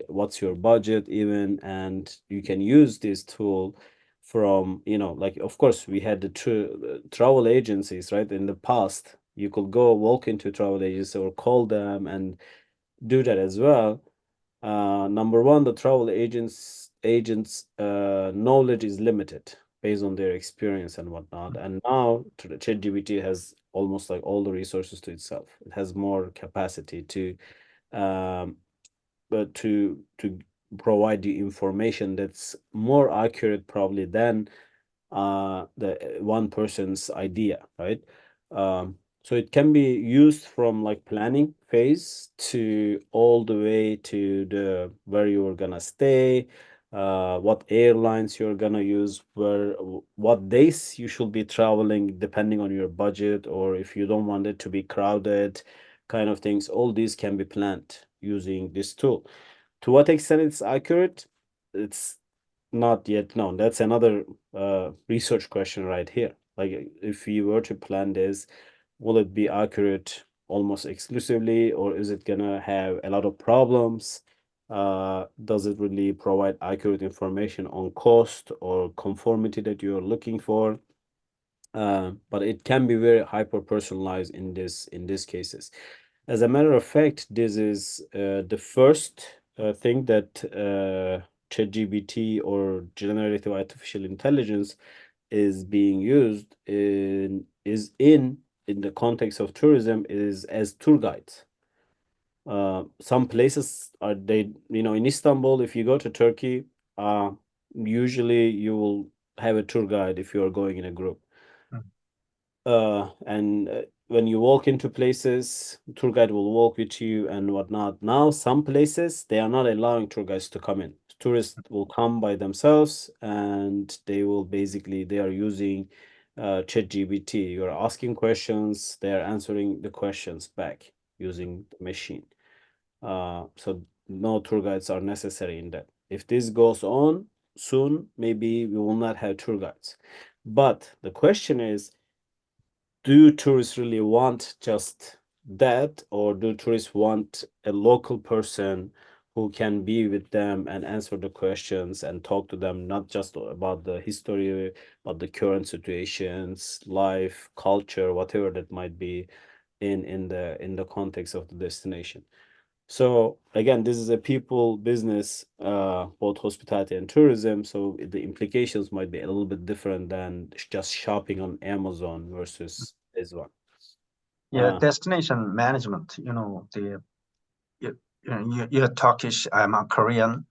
what's your budget even. And you can use this tool from, like, of course we had the travel agencies, right? In the past you could go walk into travel agency or call them and do that as well. Number one, the travel agents knowledge is limited based on their experience and whatnot. And now the ChatGPT has almost like all the resources to itself. It has more capacity um, to provide you information that's more accurate probably than the one person's idea, right? So it can be used from like planning phase to all the way to the where you are gonna stay, what airlines you're gonna use, what days you should be traveling depending on your budget, or if you don't want it to be crowded, kind of things. All these can be planned using this tool. To what extent it's accurate, it's not yet known. That's another research question right here. Like, if you were to plan this, will it be accurate almost exclusively, or is it gonna have a lot of problems? Does it really provide accurate information on cost or conformity that you're looking for? But it can be very hyper personalized in these cases. As a matter of fact, this is the first thing that ChatGPT or generative artificial intelligence is being used in the context of tourism is as tour guides. Some places are they, in Istanbul, if you go to Turkey, uh, usually you will have a tour guide if you are going in a group. And when you walk into places, tour guide will walk with you and whatnot. Now, some places they are not allowing tour guides to come in. Tourists will come by themselves, and they are using ChatGPT. You are asking questions, they are answering the questions back using the machine. So no tour guides are necessary in that. If this goes on soon, maybe we will not have tour guides. But the question is, do tourists really want just that, or do tourists want a local person who can be with them and answer the questions and talk to them, not just about the history, but the current situations, life, culture, whatever that might be in the context of the destination. So again, this is a people business, both hospitality and tourism. So the implications might be a little bit different than just shopping on Amazon versus this one. Yeah, destination management, you're Turkish, I'm a Korean.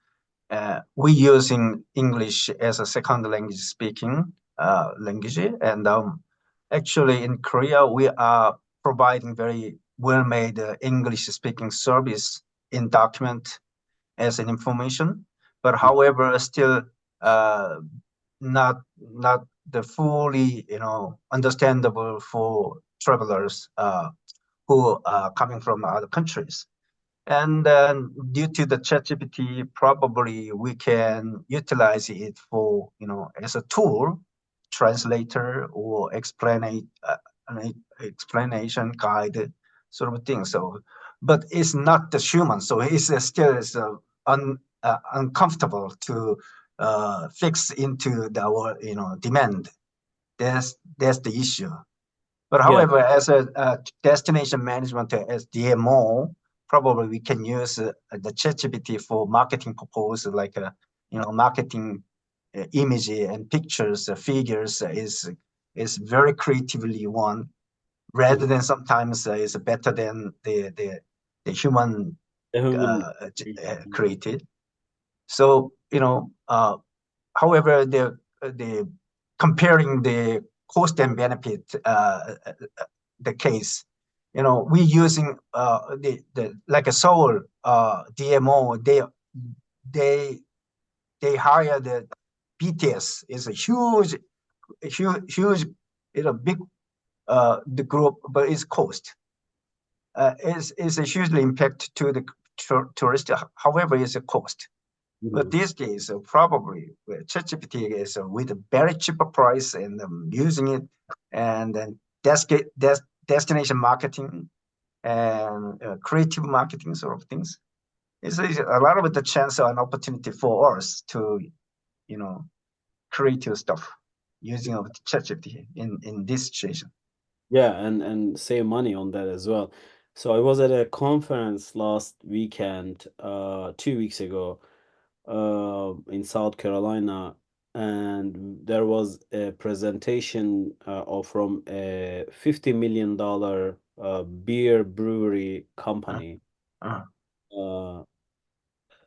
We using English as a second language speaking language. And actually in Korea, we are providing very well-made English speaking service in document as an information, but however, still not the fully, understandable for travelers who are coming from other countries. And then due to the ChatGPT, probably we can utilize it for, as a tool, translator or explanation guide sort of thing. So, but it's not the human. So it's still is uncomfortable to fix into our demand. That's the issue. But Yeah. however, as a destination management as DMO, probably we can use the ChatGPT for marketing purpose, like marketing image and pictures, figures is very creatively one, rather Mhm. than sometimes is better than the human The human. created. So however, the comparing the cost and benefit, the case, we using the like a Seoul DMO. They they hire the BTS is a huge, big the group, but it's cost is a hugely impact to the tourist. However, it's a cost. But Mhm. these days, probably ChatGPT is with a very cheaper price and using it, and then destination marketing and creative marketing sort of things. It's a lot of the chance and opportunity for us to, you know, creative stuff using of ChatGPT in this situation. Yeah, and save money on that as well. So I was at a conference last weekend, 2 weeks ago, in South Carolina, and there was a presentation from a $50 million beer brewery Uh, company. uh, Uh,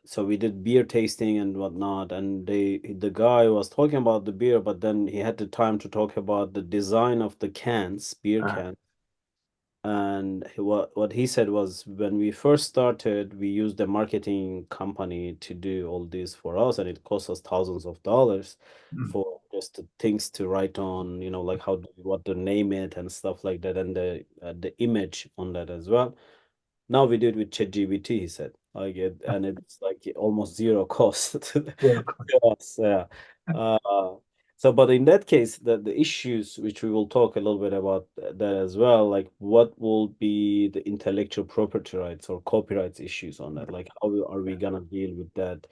so we did beer tasting and whatnot, and the guy was talking about the beer, but then he had the time to talk about the design of the cans, beer uh, cans. And what he said was, when we first started, we used a marketing company to do all this for us, and it cost us thousands of dollars mm, for just the things to write on, like what to name it and stuff like that, and the image on that as well. Now we do it with ChatGPT, he said. Like it, and it's like almost zero cost to yeah, us. Yeah. Uh, so, but in that case, the issues which we will talk a little bit about that as well, like what will be the intellectual property rights or copyrights issues on that? Like, how are we gonna deal with that?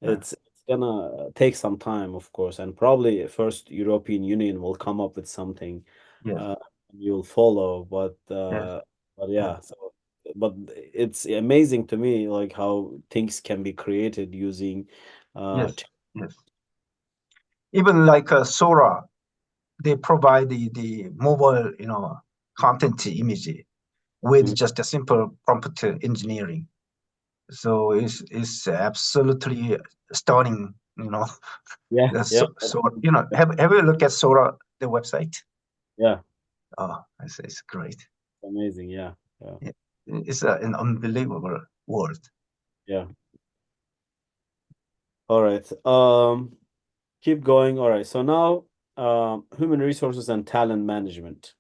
uh, It's gonna take some time, of course, and probably first European Union will come up with something. yes, Uh, you'll follow, yes, but yes, yeah. So but it's amazing to me like how things can be created using yes, yes. Even like Sora, they provide the mobile, content image with Mhm. just a simple prompt engineering. So it's absolutely stunning. Yeah, yeah, So have you looked at Sora the website? yeah, Oh, it's great. amazing. Yeah, yeah, Yeah. It's an unbelievable world. yeah. All right. Keep going. All right. So now, human resources and talent management.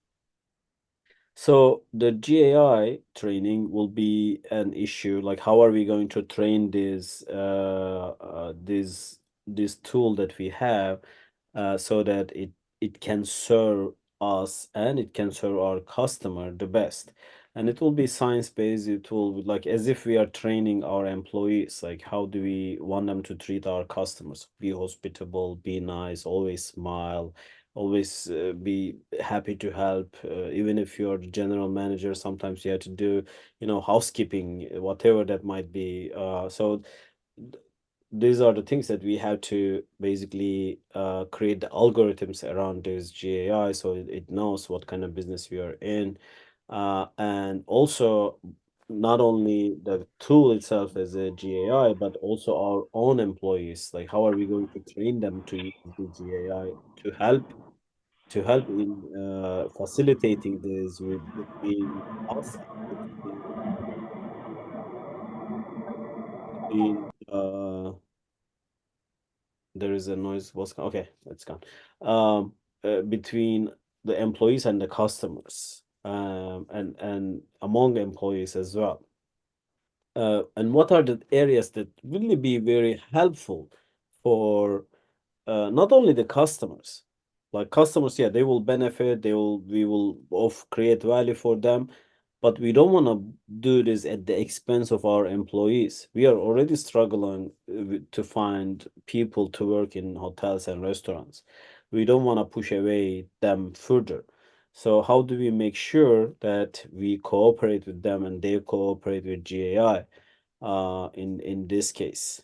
So the GAI training will be an issue. Like, how are we going to train this tool that we have, so that it can serve us and it can serve our customer the best. And it will be science-based. It will be like as if we are training our employees. Like, how do we want them to treat our customers? Be hospitable, be nice, always smile, always be happy to help. Even if you're the general manager, sometimes you have to do, housekeeping, whatever that might be. So these are the things that we have to basically create the algorithms around this GAI, so it knows what kind of business we are in. And also, not only the tool itself as a GAI, but also our own employees. Like, how are we going to train them to use the GAI to help in facilitating this between us, between there is a noise. Okay, it's gone. Between the employees and the customers, and among employees as well. And what are the areas that really be very helpful for not only the customers? Like customers, yeah, they will benefit, we will create value for them, but we don't want to do this at the expense of our employees. We are already struggling to find people to work in hotels and restaurants. We don't want to push away them further. So how do we make sure that we cooperate with them and they cooperate with GAI in this case?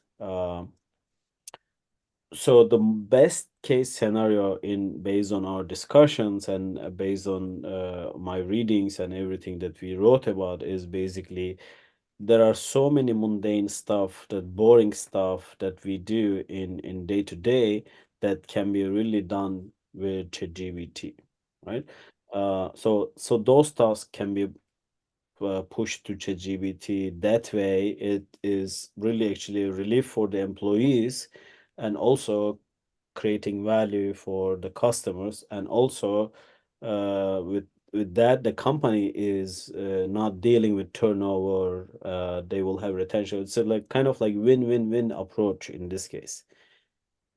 So the best case scenario in based on our discussions and based on my readings and everything that we wrote about is basically there are so many mundane stuff, that boring stuff that we do in day to day that can be really done with ChatGPT, right? So those tasks can be pushed to ChatGPT. That way, it is really actually a relief for the employees and also creating value for the customers. And also, with that, the company is not dealing with turnover. They will have retention. It's a like kind of like win-win-win approach in this case.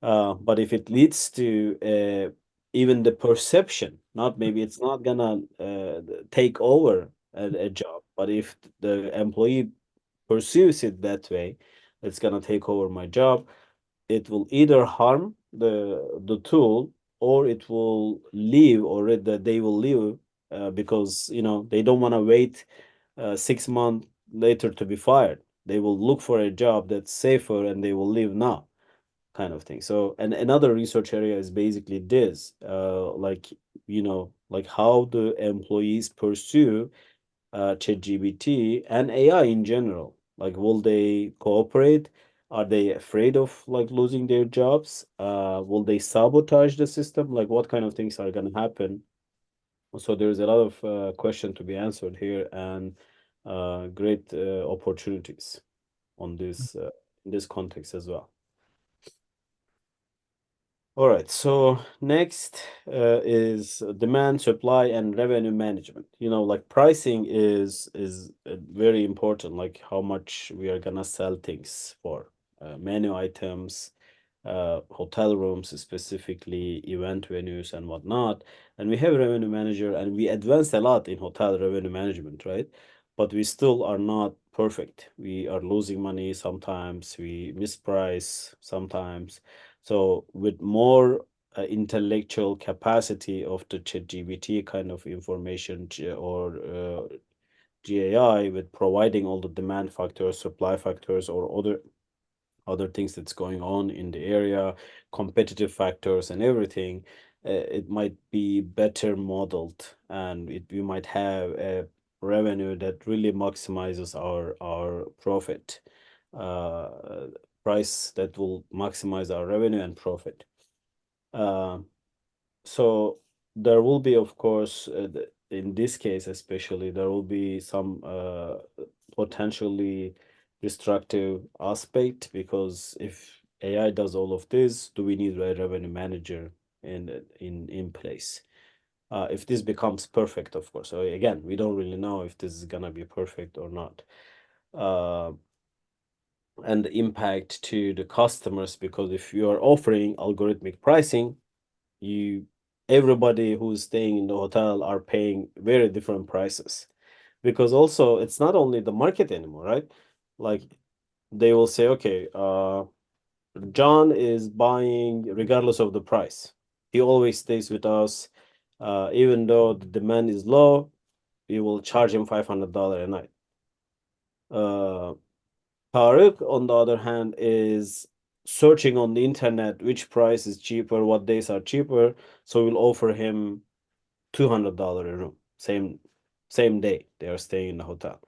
But if it leads to even the perception, not maybe it's not gonna take over a job, but if the employee pursues it that way, it's gonna take over my job. It will either harm the tool or it will leave, or that they will leave because they don't want to wait 6 months later to be fired. They will look for a job that's safer and they will leave now, kind of thing. So, and another research area is basically this, like how the employees pursue ChatGPT and AI in general. Like, will they cooperate? Are they afraid of like losing their jobs? Will they sabotage the system? Like, what kind of things are going to happen? So there's a lot of question to be answered here, and great opportunities on this in this context as well. All right, so next is demand, supply, and revenue management. Like pricing is very important, like how much we are gonna sell things for, menu items, hotel rooms, specifically event venues and whatnot. And we have a revenue manager, and we advanced a lot in hotel revenue management, right? But we still are not perfect. We are losing money sometimes. We misprice sometimes. So with more intellectual capacity of the ChatGPT kind of information or GAI, with providing all the demand factors, supply factors, or other things that's going on in the area, competitive factors and everything, it might be better modeled, and we might have a revenue that really maximizes our profit, uh, price that will maximize our revenue and profit. Uh, so there will be, of course, in this case especially, there will be some potentially destructive aspect, because if AI does all of this, do we need a revenue manager in place? If this becomes perfect, of course. So again, we don't really know if this is gonna be perfect or not. Uh, and the impact to the customers, because if you are offering algorithmic pricing, you everybody who's staying in the hotel are paying very different prices, because also it's not only the market anymore, right? Like they will say, okay, John is buying regardless of the price. He always stays with us, even though the demand is low. We will charge him $500 a night. Tarik, on the other hand, is searching on the internet which price is cheaper, what days are cheaper. So we'll offer him $200 a room, same day they are staying in the hotel.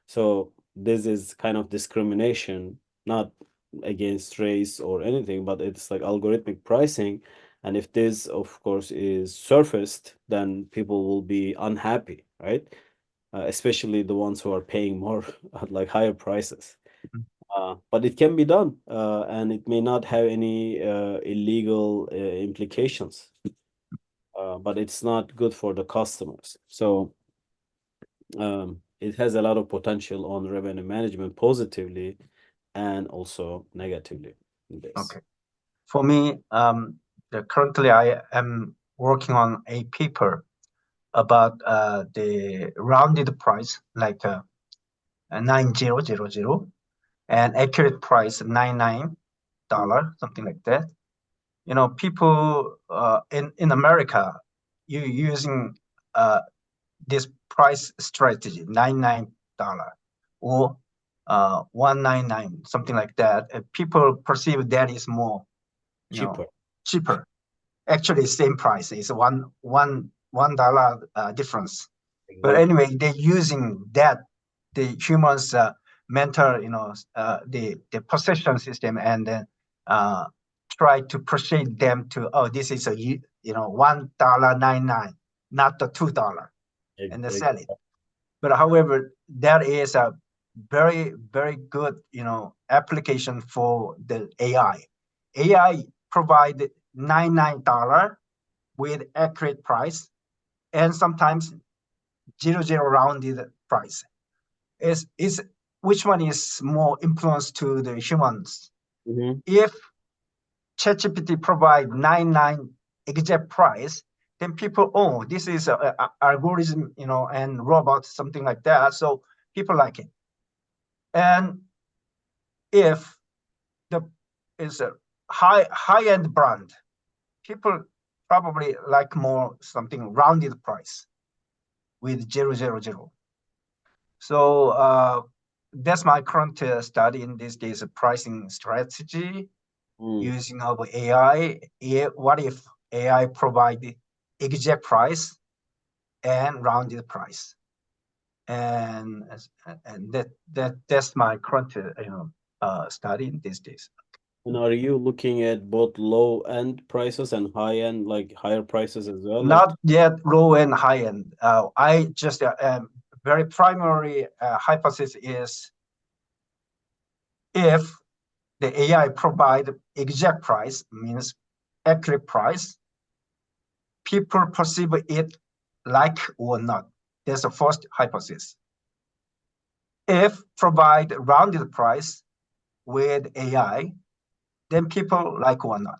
So this is kind of discrimination, not against race or anything, but it's like algorithmic pricing. And if this, of course, is surfaced, then people will be unhappy, right? Especially the ones who are paying more, like higher prices. But it can be done, and it may not have any illegal implications, but it's not good for the customers. So it has a lot of potential on revenue management positively and also negatively in this. Okay. For me, currently I am working on a paper about the rounded price, like 9000, and accurate price $99, something like that. You know, people in America, you using this price strategy, $99 or 199, something like that. People perceive that is more, Cheaper. cheaper. Actually, same price. It's $1 difference. But Exactly. anyway, they're using that, the humans' mental, the perception system, and then try to persuade them to, oh, this is a $1.99, not the $2, and they sell it. But however, that is a very, very good, application for the AI. AI provide $99 with accurate price, and sometimes 00 rounded price. Is which one is more influence to the humans? Mm-hmm. If ChatGPT provide 99 exact price, then people, oh, this is a algorithm, and robot, something like that. So people like it. And if the is a high end brand, people probably like more something rounded price with 000. So that's my current study in these days of pricing strategy using of AI. What if AI provide exact price and rounded price? And that's my current study in these days. And are you looking at both low end prices and high end, like higher prices as well? Like, Not yet low and high end. I just very primary hypothesis is if the AI provide exact price, means accurate price, people perceive it like or not. That's the first hypothesis. If provide rounded price with AI, then people like or not.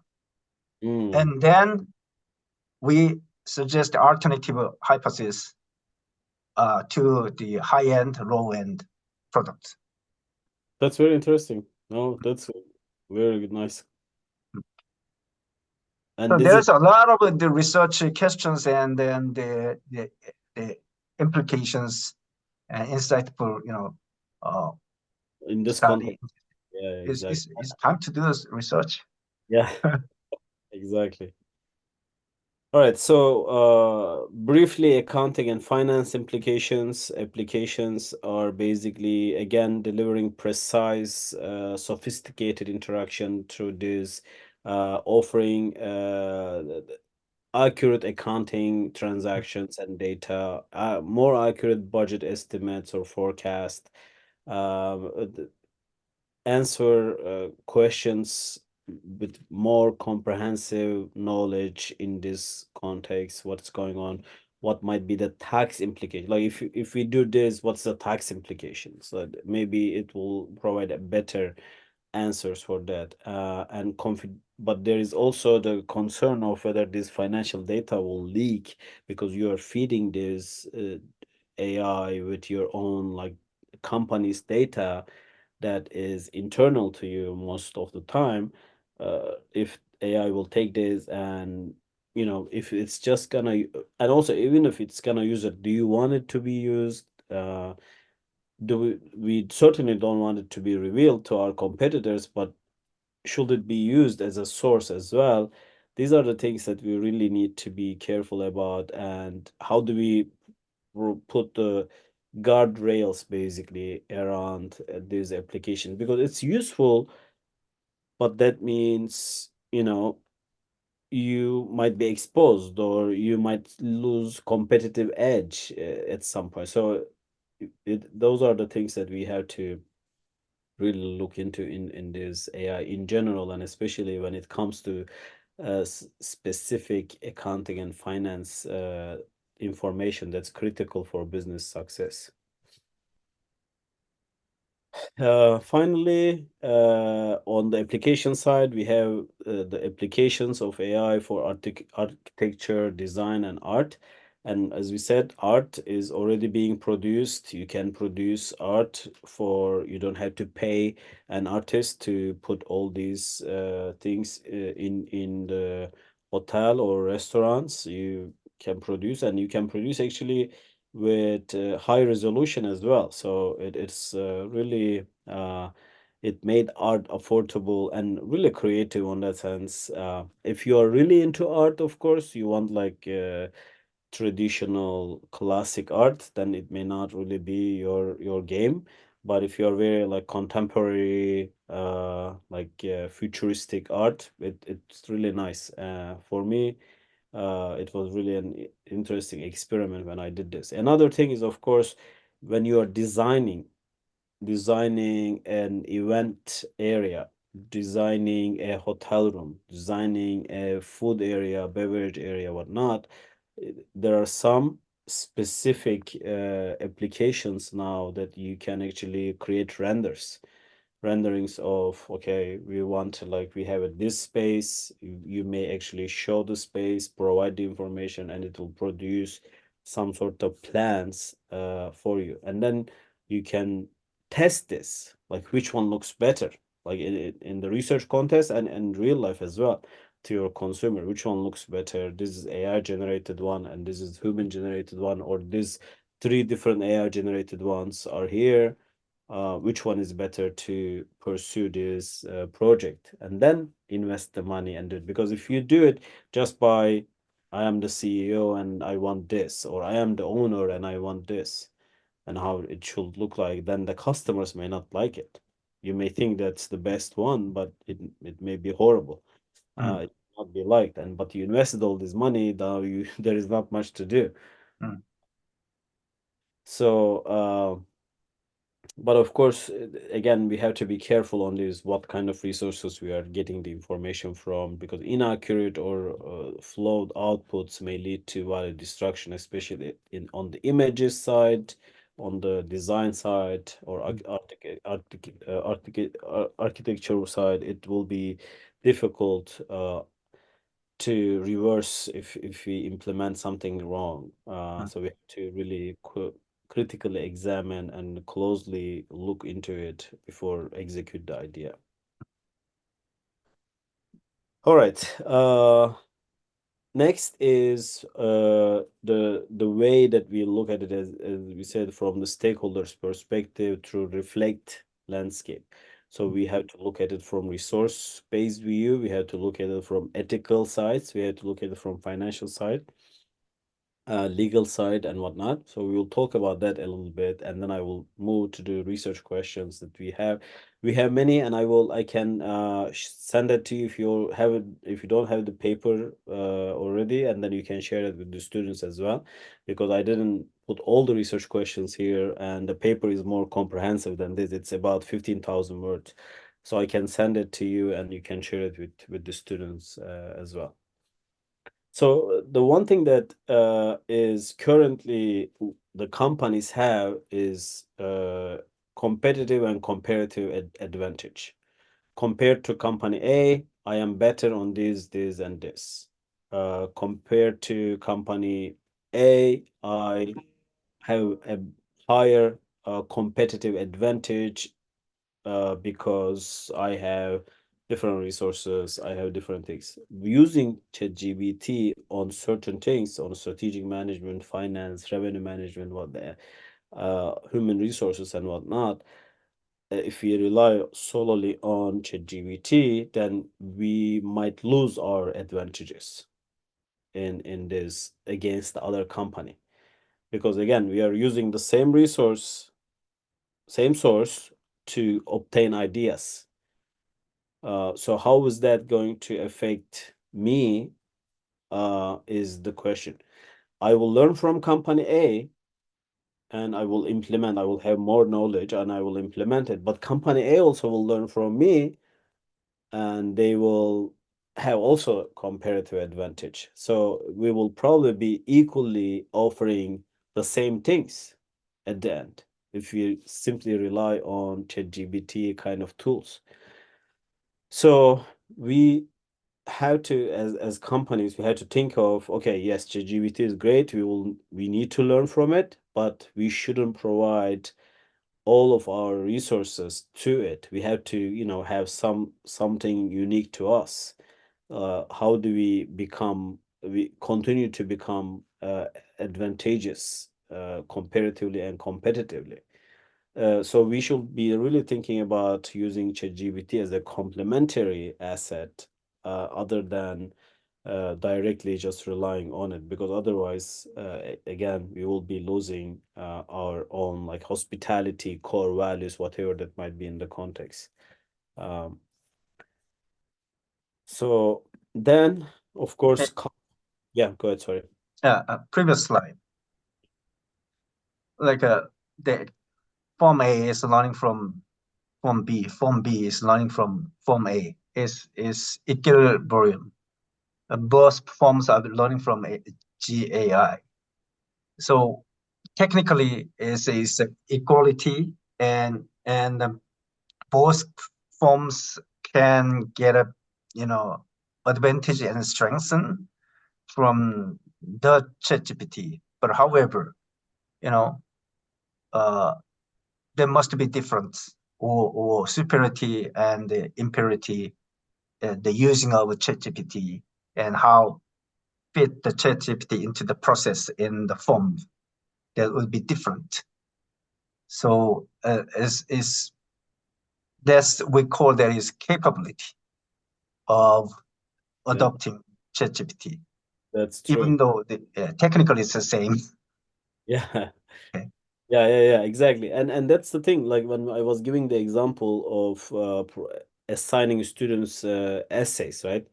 And then we suggest alternative hypothesis to the high-end, low-end products. that's very interesting. No, that's very nice. So And this is there's a lot of the research questions, and then the implications and insightful, uh, in this context. study. Yeah, exactly. It's time to do this research. Yeah, exactly. All right, so briefly, accounting and finance implications. Applications are basically, again, delivering precise, sophisticated interaction through this, offering accurate accounting transactions and data, more accurate budget estimates or forecast, answer questions with more comprehensive knowledge in this context, what's going on, what might be the tax implication, like if we do this, what's the tax implications, so that maybe it will provide a better answers for that, and but there is also the concern of whether this financial data will leak because you are feeding this AI with your own like company's data that is internal to you most of the time. If AI will take this and if it's just gonna and also even if it's gonna use it, do you want it to be used? Do we certainly don't want it to be revealed to our competitors, but should it be used as a source as well? These are the things that we really need to be careful about. And how do we put the guardrails basically around these applications? Because it's useful, but that means, you might be exposed or you might lose competitive edge at some point. So those are the things that we have to really look into in this AI in general, and especially when it comes to specific accounting and finance information that's critical for business success. Finally, on the application side, we have the applications of AI for architecture, design, and art. And as we said, art is already being produced. You can produce art for, you don't have to pay an artist to put all these things in the hotel or restaurants. You can produce, and you can produce actually with high resolution as well. So it's really it made art affordable and really creative on that sense. If you are really into art, of course, you want like traditional classic art, then it may not really be your game. But if you're very like contemporary, like futuristic art, it's really nice. For me, it was really an interesting experiment when I did this. Another thing is, of course, when you are designing an event area, designing a hotel room, designing a food area, beverage area, whatnot, there are some specific applications now that you can actually create renderings of, okay, we want to, like, we have this space. You may actually show the space, provide the information, and it will produce some sort of plans for you, and then you can test this, like which one looks better, like in the research contest and real life as well, to your consumer, which one looks better. This is AI generated one, and this is human generated one, or this three different AI generated ones are here. Which one is better to pursue this project, and then invest the money and do it. Because if you do it just by, I am the CEO and I want this, or I am the owner and I want this, and how it should look like, then the customers may not like it. You may think that's the best one, but it may be horrible. Mm, It may not be liked, and but you invested all this money, now you there is not much to do. mm, So but of course, again, we have to be careful on this, what kind of resources we are getting the information from, because inaccurate or flawed outputs may lead to value destruction, especially in on the images side, on the design side, or mm, architecture side. It will be difficult to reverse if we implement something wrong. mm. So we have to really critically examine and closely look into it before execute the idea. All right. Next is the way that we look at it, as we said, from the stakeholders' perspective, to reflect landscape. So we have to look at it from resource-based view. We have to look at it from ethical sides. We have to look at it from financial side, legal side, and whatnot. So we will talk about that a little bit, and then I will move to the research questions that we have. We have many, and I can send it to you if you have it, if you don't have the paper already, and then you can share it with the students as well, because I didn't put all the research questions here, and the paper is more comprehensive than this. It's about 15,000 words. So I can send it to you, and you can share it with the students as well. So the one thing that is currently the companies have is competitive and comparative advantage. Compared to company A, I am better on this, and this. Compared to company A, I have a higher competitive advantage because I have different resources, I have different things. Using ChatGPT on certain things, on strategic management, finance, revenue management, what the human resources and whatnot. If we rely solely on ChatGPT, then we might lose our advantages in this against the other company, because again, we are using the same resource, same source to obtain ideas. So how is that going to affect me? Is the question. I will learn from company A and I will implement, I will have more knowledge and I will implement it. But company A also will learn from me and they will have also comparative advantage. So we will probably be equally offering the same things at the end. if we simply rely on ChatGPT kind of tools. So we have to, as companies, we have to think of, okay, yes, ChatGPT is great. We need to learn from it, but we shouldn't provide all of our resources to it. We have to, have something unique to us. How do we continue to become advantageous comparatively and competitively? So we should be really thinking about using ChatGPT as a complementary asset, other than directly just relying on it, because otherwise, again, we will be losing our own like hospitality core values, whatever that might be in the context. Um, so then, of Okay. course, yeah, go ahead. Sorry. Previous slide. Like the form A is learning from form B. Form B is learning from form A. Is equilibrium. Both forms are learning from GAI. So technically, is equality, and both forms can get a advantage and strengthen from the ChatGPT. But however, you know, uh, there must be difference or superiority and inferiority, the using of ChatGPT and how fit the ChatGPT into the process in the form that will be different. So is that's we call that is capability of Yeah, adopting ChatGPT, that's true. even though technically it's the same. Yeah. Okay. Yeah, exactly. And that's the thing. Like when I was giving the example of assigning students essays, right?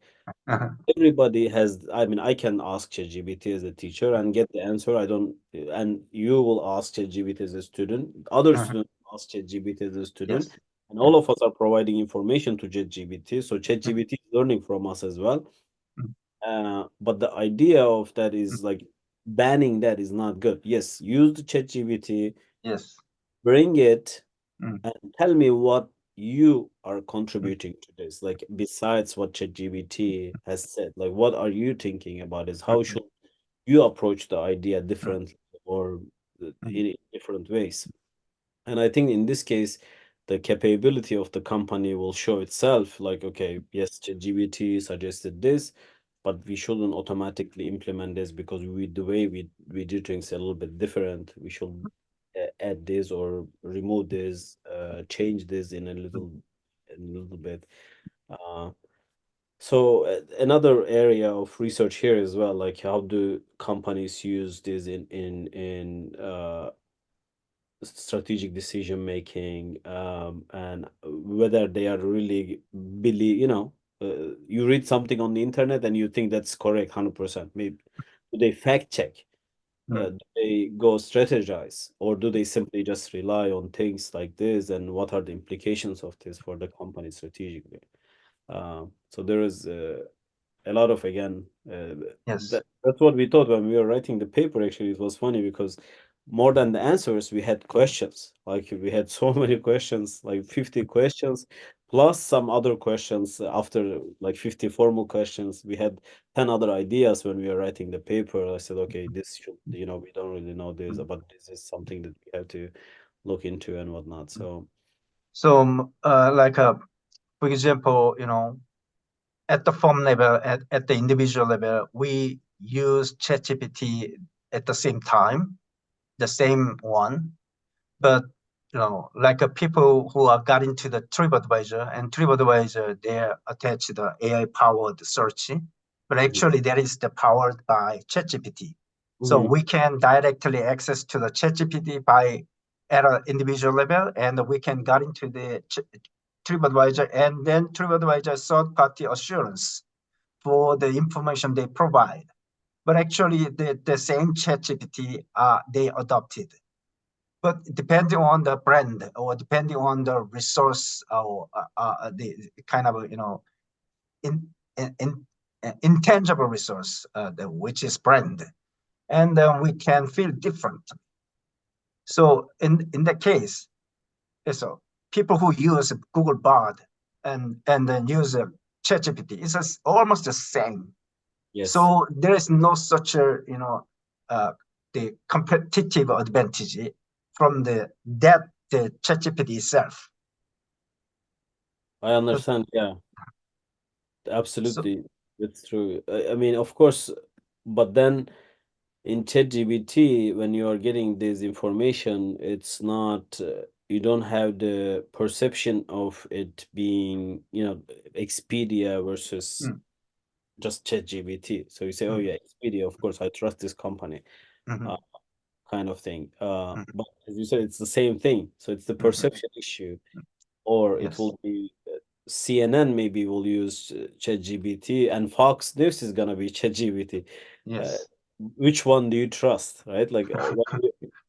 Uh-huh. Everybody has, I mean, I can ask ChatGPT as a teacher and get the answer. I don't, and you will ask ChatGPT as a student, other Uh-huh. students ask ChatGPT as a student, Yes. and all of us are providing information to ChatGPT. So ChatGPT is learning from us as well. Mhm. But the idea of that is like banning that is not good. Yes, use the ChatGPT, Yes. bring it, Mm. and tell me what you are contributing to this. Like besides what ChatGPT has said, like what are you thinking about this? How Mm. should you approach the idea Mm. differently or Mm. in different ways? And I think in this case, the capability of the company will show itself like, okay, yes, ChatGPT suggested this, but we shouldn't automatically implement this because the way we do things a little bit different. We should add this or remove this, change this in a little bit. Uh, so another area of research here as well, like how do companies use this in strategic decision making, and whether they are really believe, you read something on the internet and you think that's correct 100%. Maybe do they fact check? Mm. Do they go strategize, or do they simply just rely on things like this? And what are the implications of this for the company strategically? So there is a lot of, again, Yes. that's what we thought when we were writing the paper. Actually, it was funny because more than the answers, we had questions. Like we had so many questions, like 50 questions, plus some other questions after like 50 formal questions. We had 10 other ideas when we were writing the paper. I said, okay, this should, we don't really know this, Mm. but this is something that we have to look into and whatnot. Mm. So, So, like, for example, at the firm level, at the individual level, we use ChatGPT at the same time, the same one. But like people who are got into the TripAdvisor, and TripAdvisor, they're attached to the AI powered search, but mhm, actually that is the powered by ChatGPT. So mhm, we can directly access to the ChatGPT by at an individual level, and we can get into the TripAdvisor, and then TripAdvisor third party assurance for the information they provide. But actually, the same ChatGPT they adopted, but depending on the brand or depending on the resource or the kind of in, in intangible resource which is brand, and we can feel different. So in that case, so people who use Google Bard and then use ChatGPT, it's almost the same. Yes, So there is no such a the competitive advantage from the ChatGPT itself. I So, understand. Yeah, so absolutely. That's true. I mean, of course, but then in ChatGPT, when you are getting this information, it's not, you don't have the perception of it being, Expedia versus mm, just ChatGPT. So you say, oh mm, yeah, Expedia, of course, I trust this company, mhm, uh, kind of thing. mhm, But as you said, it's the same thing. So it's the mhm, perception issue, or it yes, will be CNN maybe will use ChatGPT, and Fox News is gonna be ChatGPT. Uh, yes, which one do you trust, right? Like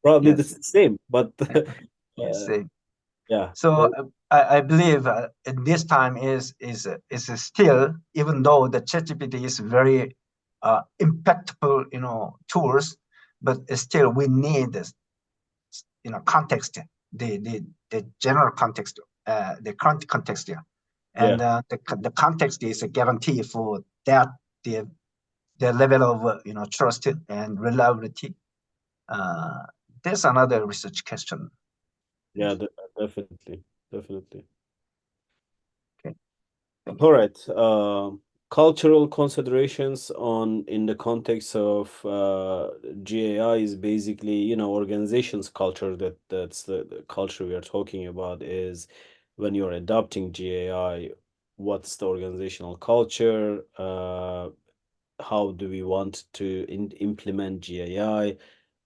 probably the yes, same, but yes. yeah, So I believe in this time is still, even though the ChatGPT is very impactful, tools, but still we need this, context, the general context, the current context here, yeah, and the context is a guarantee for that the the level of trust and reliability. Uh, there's another research question. yeah, definitely, definitely. Okay, thank All you. right. Cultural considerations on in the context of GAI is basically, organization's culture. That's the culture we are talking about is when you're adopting GAI, what's the organizational culture? How do we want to implement GAI?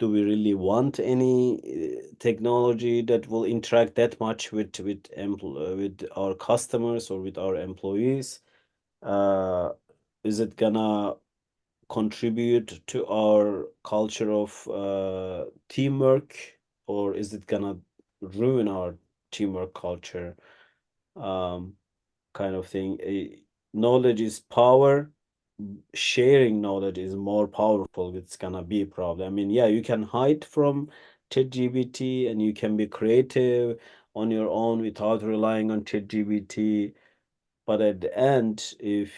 Do we really want any technology that will interact that much with our customers or with our employees? Uh, is it gonna contribute to our culture of teamwork, or is it gonna ruin our teamwork culture? Um, Kind of thing. Knowledge is power. Sharing knowledge is more powerful. It's gonna be a problem. I mean, yeah, you can hide from ChatGPT and you can be creative on your own without relying on ChatGPT. But at the end, if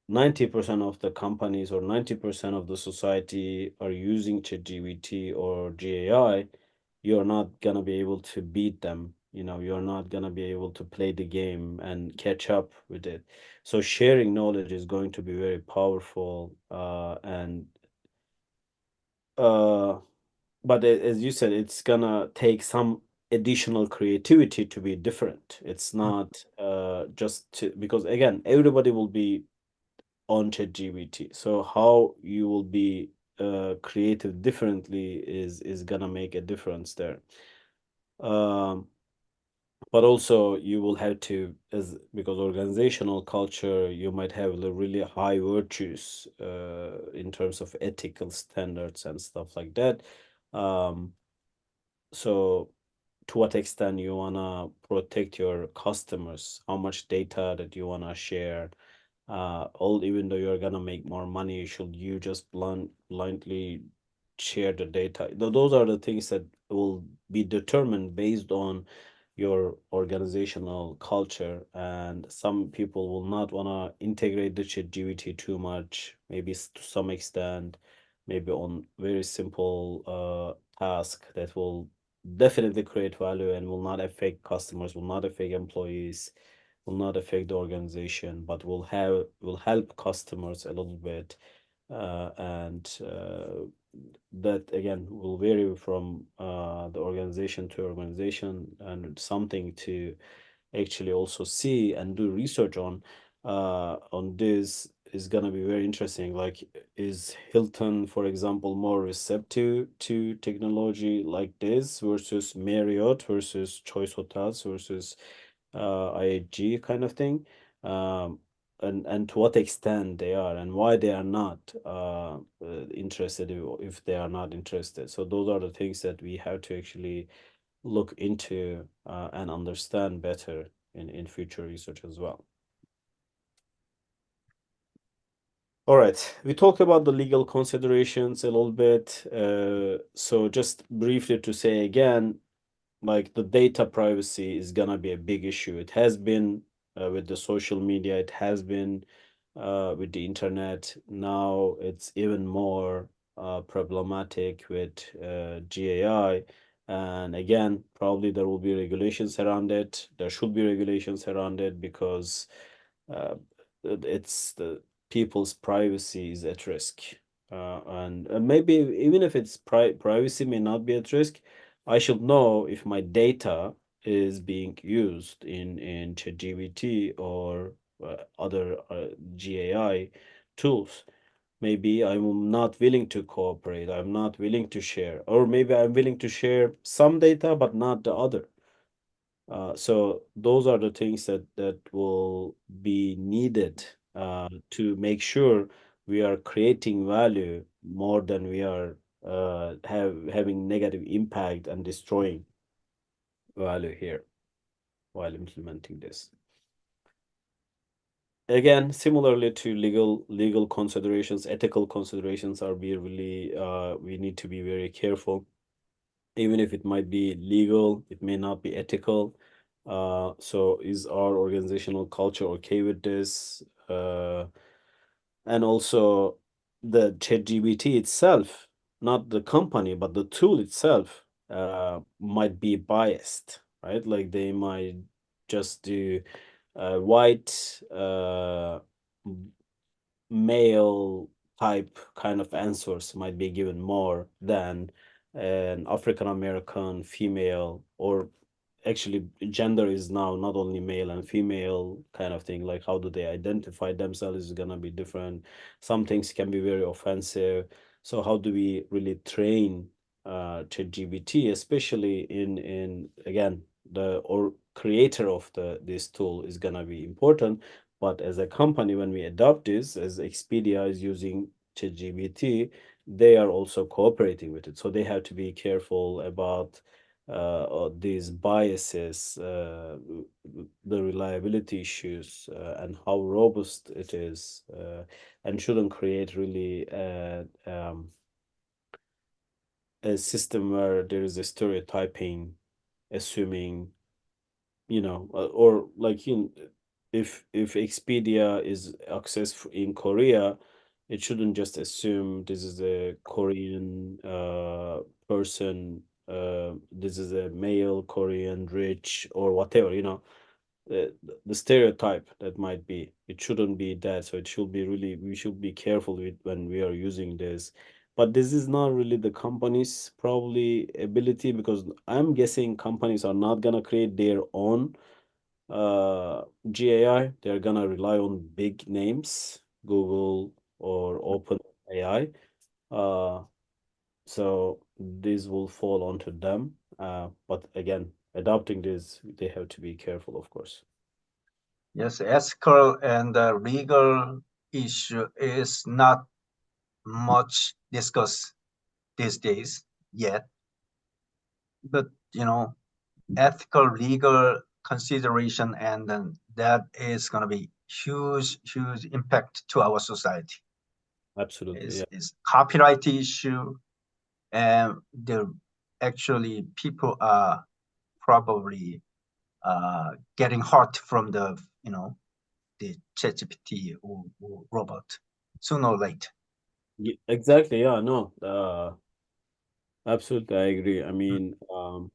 90% of the companies or 90% of the society are using ChatGPT or GAI, you're not gonna be able to beat them. You're not gonna be able to play the game and catch up with it. So sharing knowledge is going to be very powerful. And uh, but as you said, it's gonna take some additional creativity to be different. It's Mm, not just because again, everybody will be on ChatGPT. So how you will be creative differently is gonna make a difference there. Um, but also you will have to, as because organizational culture, you might have the really high virtues in terms of ethical standards and stuff like that. Um, so to what extent you wanna protect your customers, how much data that you wanna share, all even though you're gonna make more money, should you just blindly share the data? Those are the things that will be determined based on your organizational culture, and some people will not want to integrate the ChatGPT too much, maybe to some extent, maybe on very simple task that will definitely create value and will not affect customers, will not affect employees, will not affect the organization, but will help customers a little bit. And that again will vary from the organization to organization, and something to actually also see and do research on this is gonna be very interesting. Like, is Hilton, for example, more receptive to technology like this versus Marriott versus Choice Hotels versus IHG kind of thing? Um, and to what extent they are and why they are not interested, if they are not interested. So those are the things that we have to actually look into and understand better in future research as well. All right, we talked about the legal considerations a little bit. So just briefly to say again, like the data privacy is gonna be a big issue. It has been with the social media, it has been with the internet. Now it's even more problematic with GAI. And again, probably there will be regulations around it. There should be regulations around it because uh, it's the people's privacy is at risk. And maybe even if it's privacy may not be at risk, I should know if my data is being used in ChatGPT or other GAI tools. Maybe I'm not willing to cooperate. I'm not willing to share, or maybe I'm willing to share some data but not the other. So those are the things that will be needed to make sure we are creating value more than we are having negative impact and destroying value here while implementing this. Again, similarly to legal considerations, ethical considerations are be really we need to be very careful. Even if it might be legal, it may not be ethical. So is our organizational culture okay with this? And also the ChatGPT itself, not the company, but the tool itself, might be biased, right? Like they might just do white male type kind of answers might be given more than an African American female, or actually gender is now not only male and female kind of thing. Like how do they identify themselves is gonna be different. Some things can be very offensive. So how do we really train ChatGPT, especially in again the or creator of this tool is gonna be important. But as a company, when we adopt this, as Expedia is using ChatGPT, they are also cooperating with it. So they have to be careful about these biases, the reliability issues, and how robust it is, and shouldn't create really a system where there is a stereotyping, assuming or like if Expedia is accessed in Korea, it shouldn't just assume this is a Korean person, this is a male Korean rich or whatever, the stereotype that might be. It shouldn't be that. So it should be really, we should be careful with when we are using this. But this is not really the company's probably ability, because I'm guessing companies are not gonna create their own GAI. They're gonna rely on big names, Google or OpenAI. Uh, so this will fall onto them. But again, adopting this, they have to be careful, of course. Yes, ethical and legal issue is not much discussed these days yet, but ethical, legal consideration, and then that is going to be huge impact to our society. Absolutely, yeah. Is copyright issue, and the actually people are probably getting hurt from the ChatGPT or robot sooner or later. Exactly, yeah, no, absolutely, I agree. I Mm, mean,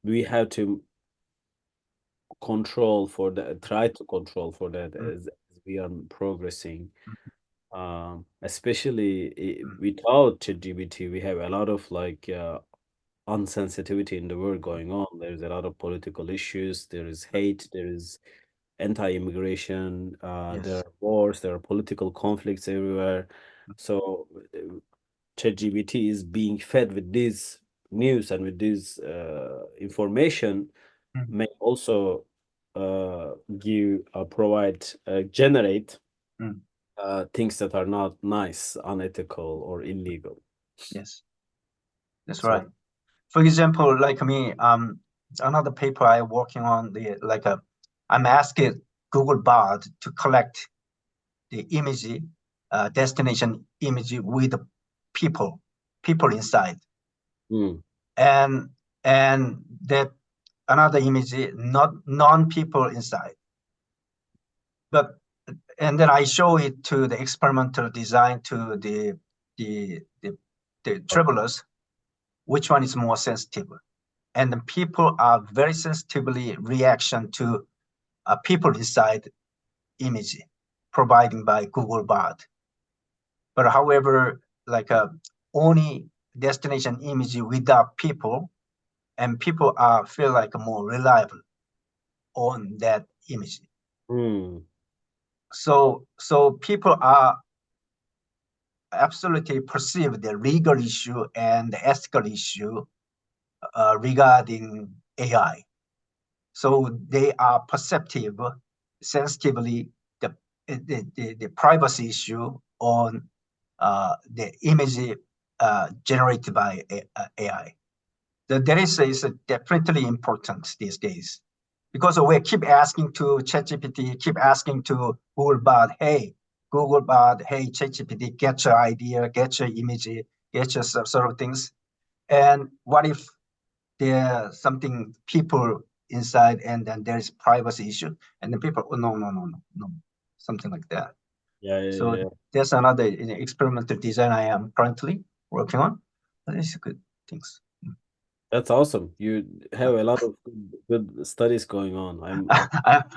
we have to control for that, try to control for that mm, as we are progressing. Especially mm, without ChatGPT, we have a lot of like unsensitivity in the world going on. There's a lot of political issues, there is hate, there is anti-immigration, there yes. are wars, there are political conflicts everywhere. So ChatGPT is being fed with this news and with this information, Mm, may also give provide generate mm, things that are not nice, unethical, or illegal. yes, that's right. So For example, like me, another paper I'm working on, I'm asking Google Bard to collect the image destination image with people inside, Mm. and that another image not non-people inside. But and then I show it to the experimental design to the the, the travelers, which one is more sensitive, and the people are very sensitively reaction to people inside image provided by Google Bard. But however, like only destination image without people, and people are feel like more reliable on that image. Mm. So people are absolutely perceive the legal issue and the ethical issue regarding AI. So they are perceptive, sensitively the privacy issue on the image generated by AI. There is definitely important these days because we keep asking to ChatGPT, keep asking to Google Bard, hey, Google Bard, hey, ChatGPT, get your idea, get your image, get your sort of things. And what if there's something people inside and then there is privacy issue and then people, oh, no, something like that. Yeah, So yeah. there's another experimental design I am currently working on. That is good things. That's awesome. You have a lot of good studies going on.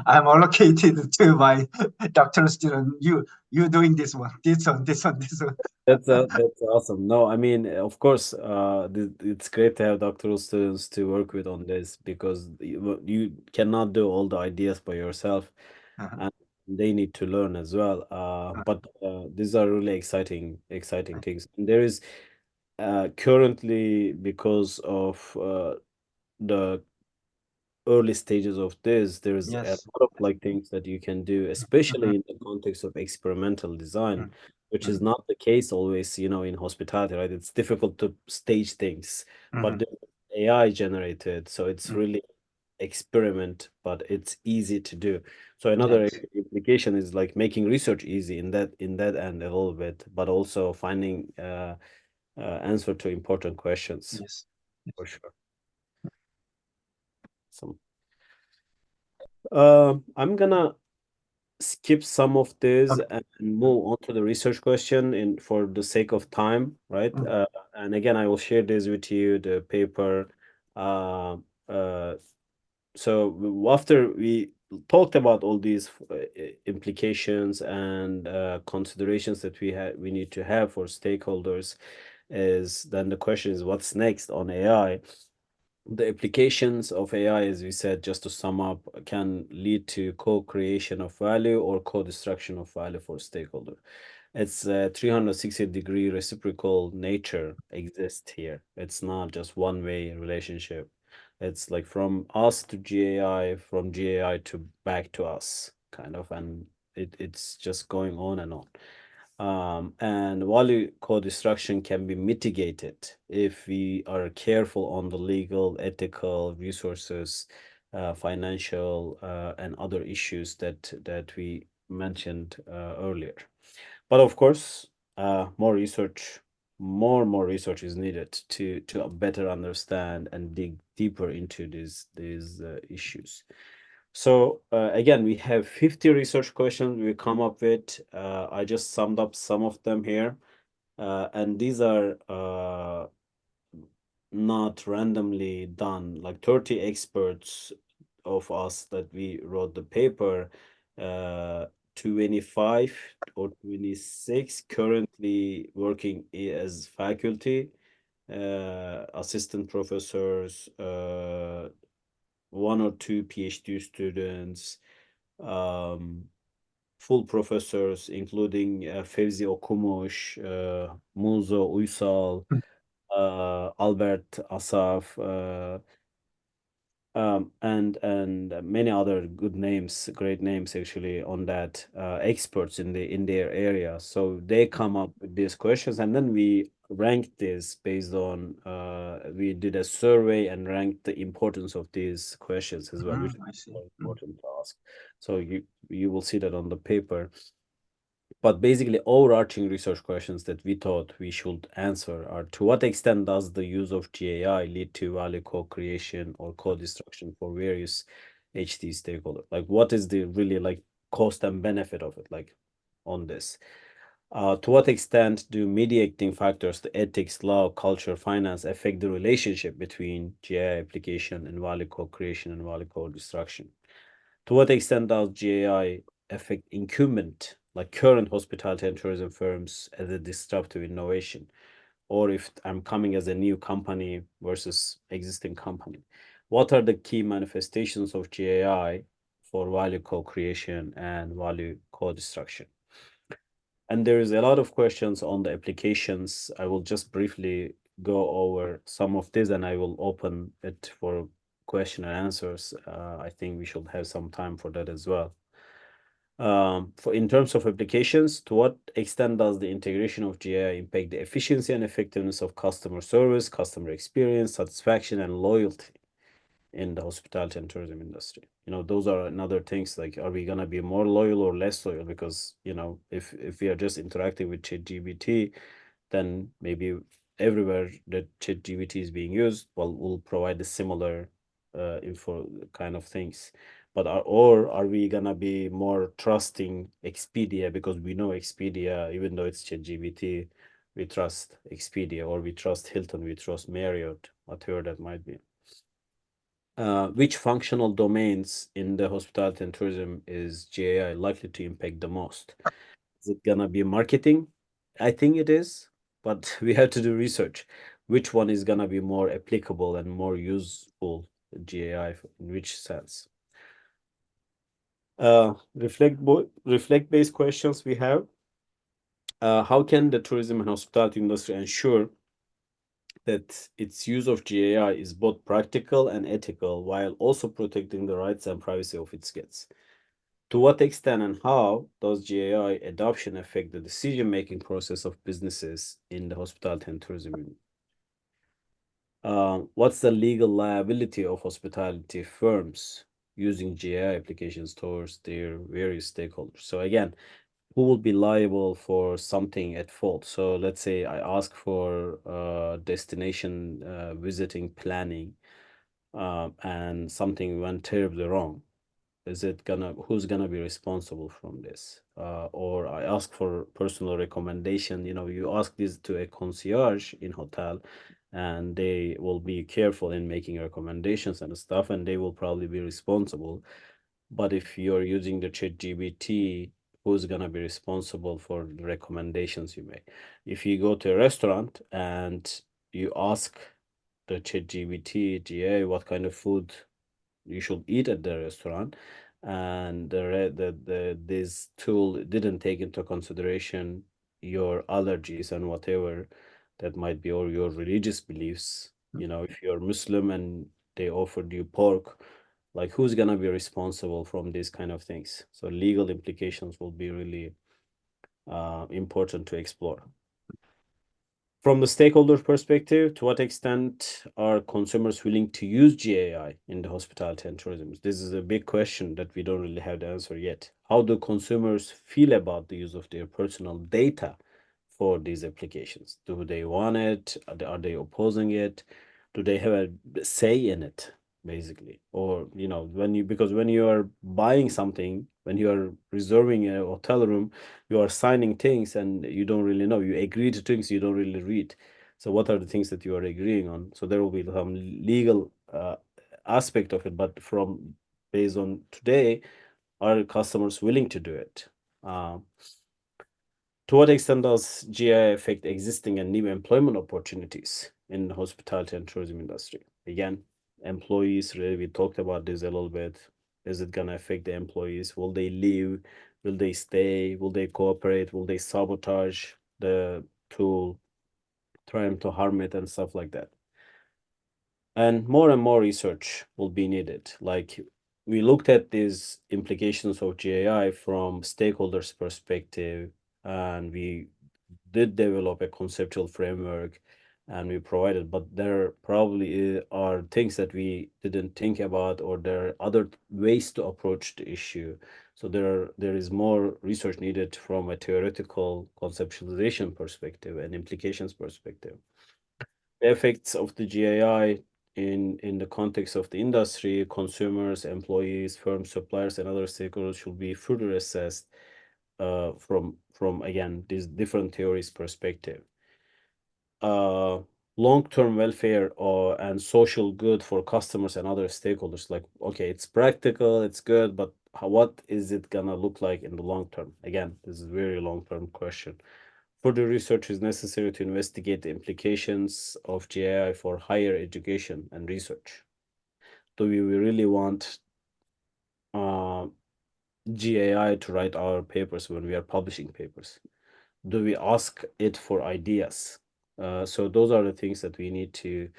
I'm allocated to my doctoral student. You doing this one, this one. That's awesome. No, I mean, of course, it's great to have doctoral students to work with on this because you cannot do all the ideas by yourself, Uh-huh. and they need to learn as well. But these are really exciting things. And there is currently because of the early stages of this, there's a Yes. lot of like things that you can do, Mhm, especially in the context of experimental design, mhm, which is mhm, not the case always, in hospitality, right? It's difficult to stage things, but mhm, the AI generated, so it's mhm. really experiment, but it's easy to do. So another Yes. implication is like making research easy in that end a little bit, but also finding answer to important questions Yes. for sure. So I'm gonna skip some of this Okay. and move on to the research question in for the sake of time, right? Mm, And again, I will share this with you, the paper. Uh, uh, after we talked about all these implications and considerations that we need to have for stakeholders, is then the question is what's next on AI? The applications of AI, as we said, just to sum up, can lead to co-creation of value or co-destruction of value for stakeholder. It's a 360-degree reciprocal nature exists here. It's not just one-way relationship. It's like from us to GAI, from GAI to back to us, kind of, and it's just going on and on. And value co-destruction can be mitigated if we are careful on the legal, ethical, resources, financial, and other issues that we mentioned earlier. But of course, more research is needed to better understand and dig deeper into these issues. So again, we have 50 research questions we come up with. I just summed up some of them here, and these are not randomly done. Like 30 experts of us that we wrote the paper, uh, 25 or 26 currently working as faculty, assistant professors, one or two PhD students, um, full professors, including Fevzi Okumuş, Muzo Uysal, Albert Asaf, and many other good names, great names actually on that, experts in their area. So they come up with these questions, and then we ranked this based on we did a survey and ranked the importance of these questions as well, which is I see. more important to ask. So you will see that on the paper. But basically, overarching research questions that we thought we should answer are: to what extent does the use of GAI lead to value co-creation or co-destruction for various HT stakeholders? Like, what is the really like cost and benefit of it, like on this? To what extent do mediating factors, the ethics, law, culture, finance, affect the relationship between GAI application and value co-creation and value co-destruction? To what extent does GAI affect incumbent, like current hospitality and tourism firms, as a disruptive innovation? Or if I'm coming as a new company versus existing company, what are the key manifestations of GAI for value co-creation and value co-destruction? And there is a lot of questions on the applications. I will just briefly go over some of this and I will open it for question and answers. I think we should have some time for that as well. For in terms of applications, to what extent does the integration of GI impact the efficiency and effectiveness of customer service, customer experience, satisfaction, and loyalty in the hospitality and tourism industry? You know, those are another things like, are we gonna be more loyal or less loyal? Because, you know, if we are just interacting with ChatGPT, then maybe everywhere that ChatGPT is being used, well, will provide the similar info kind of things. But are we gonna be more trusting Expedia because we know Expedia, even though it's ChatGPT, we trust Expedia, or we trust Hilton, we trust Marriott, whatever that might be. Which functional domains in the hospitality and tourism is GAI likely to impact the most? Is it gonna be marketing? I think it is, but we have to do research. Which one is gonna be more applicable and more useful GAI in which sense? Reflect based questions we have. How can the tourism and hospitality industry ensure that its use of GAI is both practical and ethical while also protecting the rights and privacy of its guests? To what extent and how does GAI adoption affect the decision-making process of businesses in the hospitality and tourism industry? What's the legal liability of hospitality firms using GAI applications towards their various stakeholders? So again, who will be liable for something at fault? So let's say I ask for destination visiting planning, and something went terribly wrong. Who's gonna be responsible from this? Or I ask for personal recommendation. You know, you ask this to a concierge in hotel, and they will be careful in making recommendations and stuff, and they will probably be responsible. But if you're using the ChatGPT, who's gonna be responsible for the recommendations you make? If you go to a restaurant and you ask the ChatGPT, GA, what kind of food you should eat at the restaurant, and this tool didn't take into consideration your allergies and whatever that might be, or your religious beliefs. You know, if you're Muslim and they offered you pork, like who's gonna be responsible from these kind of things? So legal implications will be really important to explore. From the stakeholder perspective, to what extent are consumers willing to use GAI in the hospitality and tourism? This is a big question that we don't really have the answer yet. How do consumers feel about the use of their personal data for these applications? Do they want it? Are they opposing it? Do they have a say in it, basically? Or, you know, because when you are buying something, when you are reserving a hotel room, you are signing things and you don't really know. You agree to things you don't really read. So what are the things that you are agreeing on? So there will be some legal aspect of it, but from based on today, are customers willing to do it? To what extent does GI affect existing and new employment opportunities in the hospitality and tourism industry? Again, employees, really, we talked about this a little bit. Is it going to affect the employees? Will they leave? Will they stay? Will they cooperate? Will they sabotage the tool, trying to harm it and stuff like that? And more research will be needed. Like, we looked at these implications of GAI from stakeholders' perspective, and we did develop a conceptual framework. and we provided, but there probably are things that we didn't think about, or there are other ways to approach the issue. So there is more research needed from a theoretical conceptualization perspective and implications perspective. The effects of the GAI in the context of the industry, consumers, employees, firms, suppliers, and other stakeholders should be further assessed from again these different theories perspective. uh, Long-term welfare or and social good for customers and other stakeholders. Like, okay, it's practical, it's good, but what is it gonna look like in the long term? Again, this is a very long-term question. Further research is necessary to investigate the implications of GAI for higher education and research. Do we really want uh, GAI to write our papers when we are publishing papers? Do we ask it for ideas? So those are the things that we need to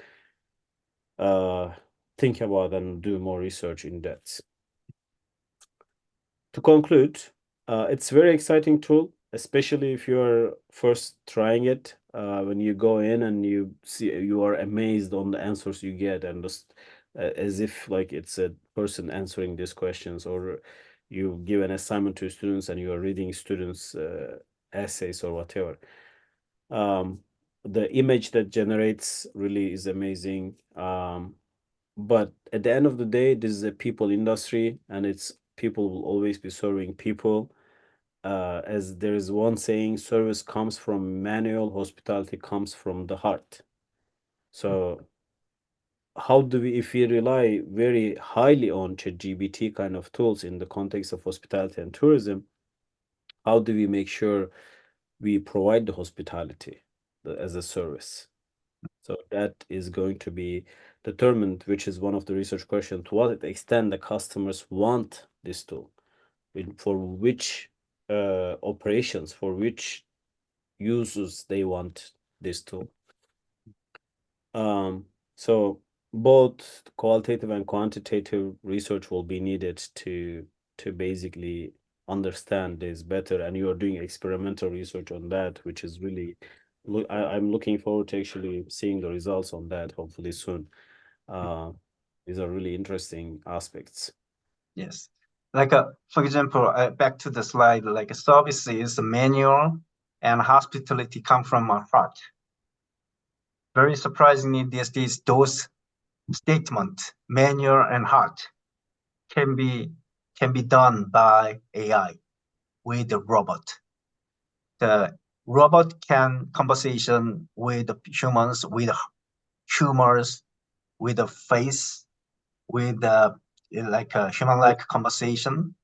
uh, think about and do more research in that. To conclude, it's a very exciting tool, especially if you're first trying it. When you go in and you see, you are amazed on the answers you get, and just as if like it's a person answering these questions, or you give an assignment to students and you are reading students' essays or whatever. Um, the image that generates really is amazing. But at the end of the day, this is a people industry, and it's people will always be serving people. As there is one saying, service comes from manual, hospitality comes from the heart. So how do we, if we rely very highly on ChatGPT kind of tools in the context of hospitality and tourism, how do we make sure we provide the hospitality as a service? So that is going to be determined, which is one of the research questions, to what extent the customers want this tool, for which operations, for which users they want this tool. So both qualitative and quantitative research will be needed to basically understand this better, and you are doing experimental research on that, which is really I'm looking forward to actually seeing the results on that hopefully soon. Uh, these are really interesting aspects. Yes. Like, for example, back to the slide, like services, manual, and hospitality come from our heart. Very surprisingly, those statements, manual and heart, can be done by AI with the robot. The robot can conversation with the humans, with humors, with a face, with like a human-like conversation,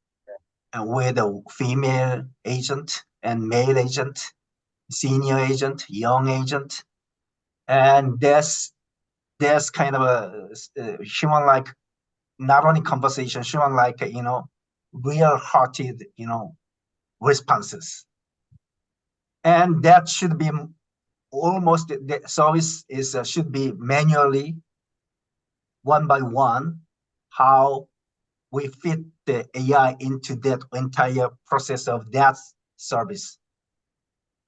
and with a female agent and male agent, senior agent, young agent, and there's kind of a human-like, not only conversation, human-like, real-hearted, responses, and that should be almost the service is should be manually one by one how we fit the AI into that entire process of that service.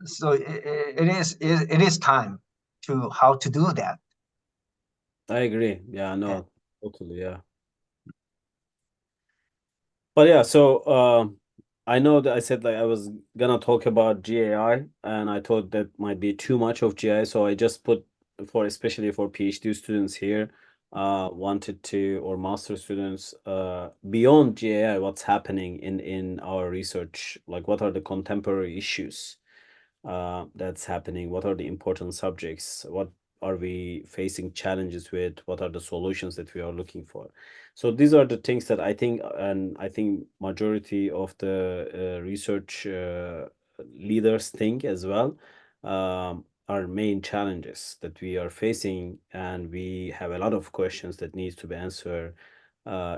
So it is time to how to do that. I agree. Yeah, Yeah. no, totally. Yeah. But yeah, so I know that I said like I was gonna talk about GAI, and I thought that might be too much of GAI, so I just put, for especially for PhD students here, wanted to, or master students, beyond GAI, what's happening in our research, like what are the contemporary issues that's happening, what are the important subjects, what are we facing challenges with, what are the solutions that we are looking for. So these are the things that I think, and I think majority of the research leaders think as well, are main challenges that we are facing, and we have a lot of questions that needs to be answered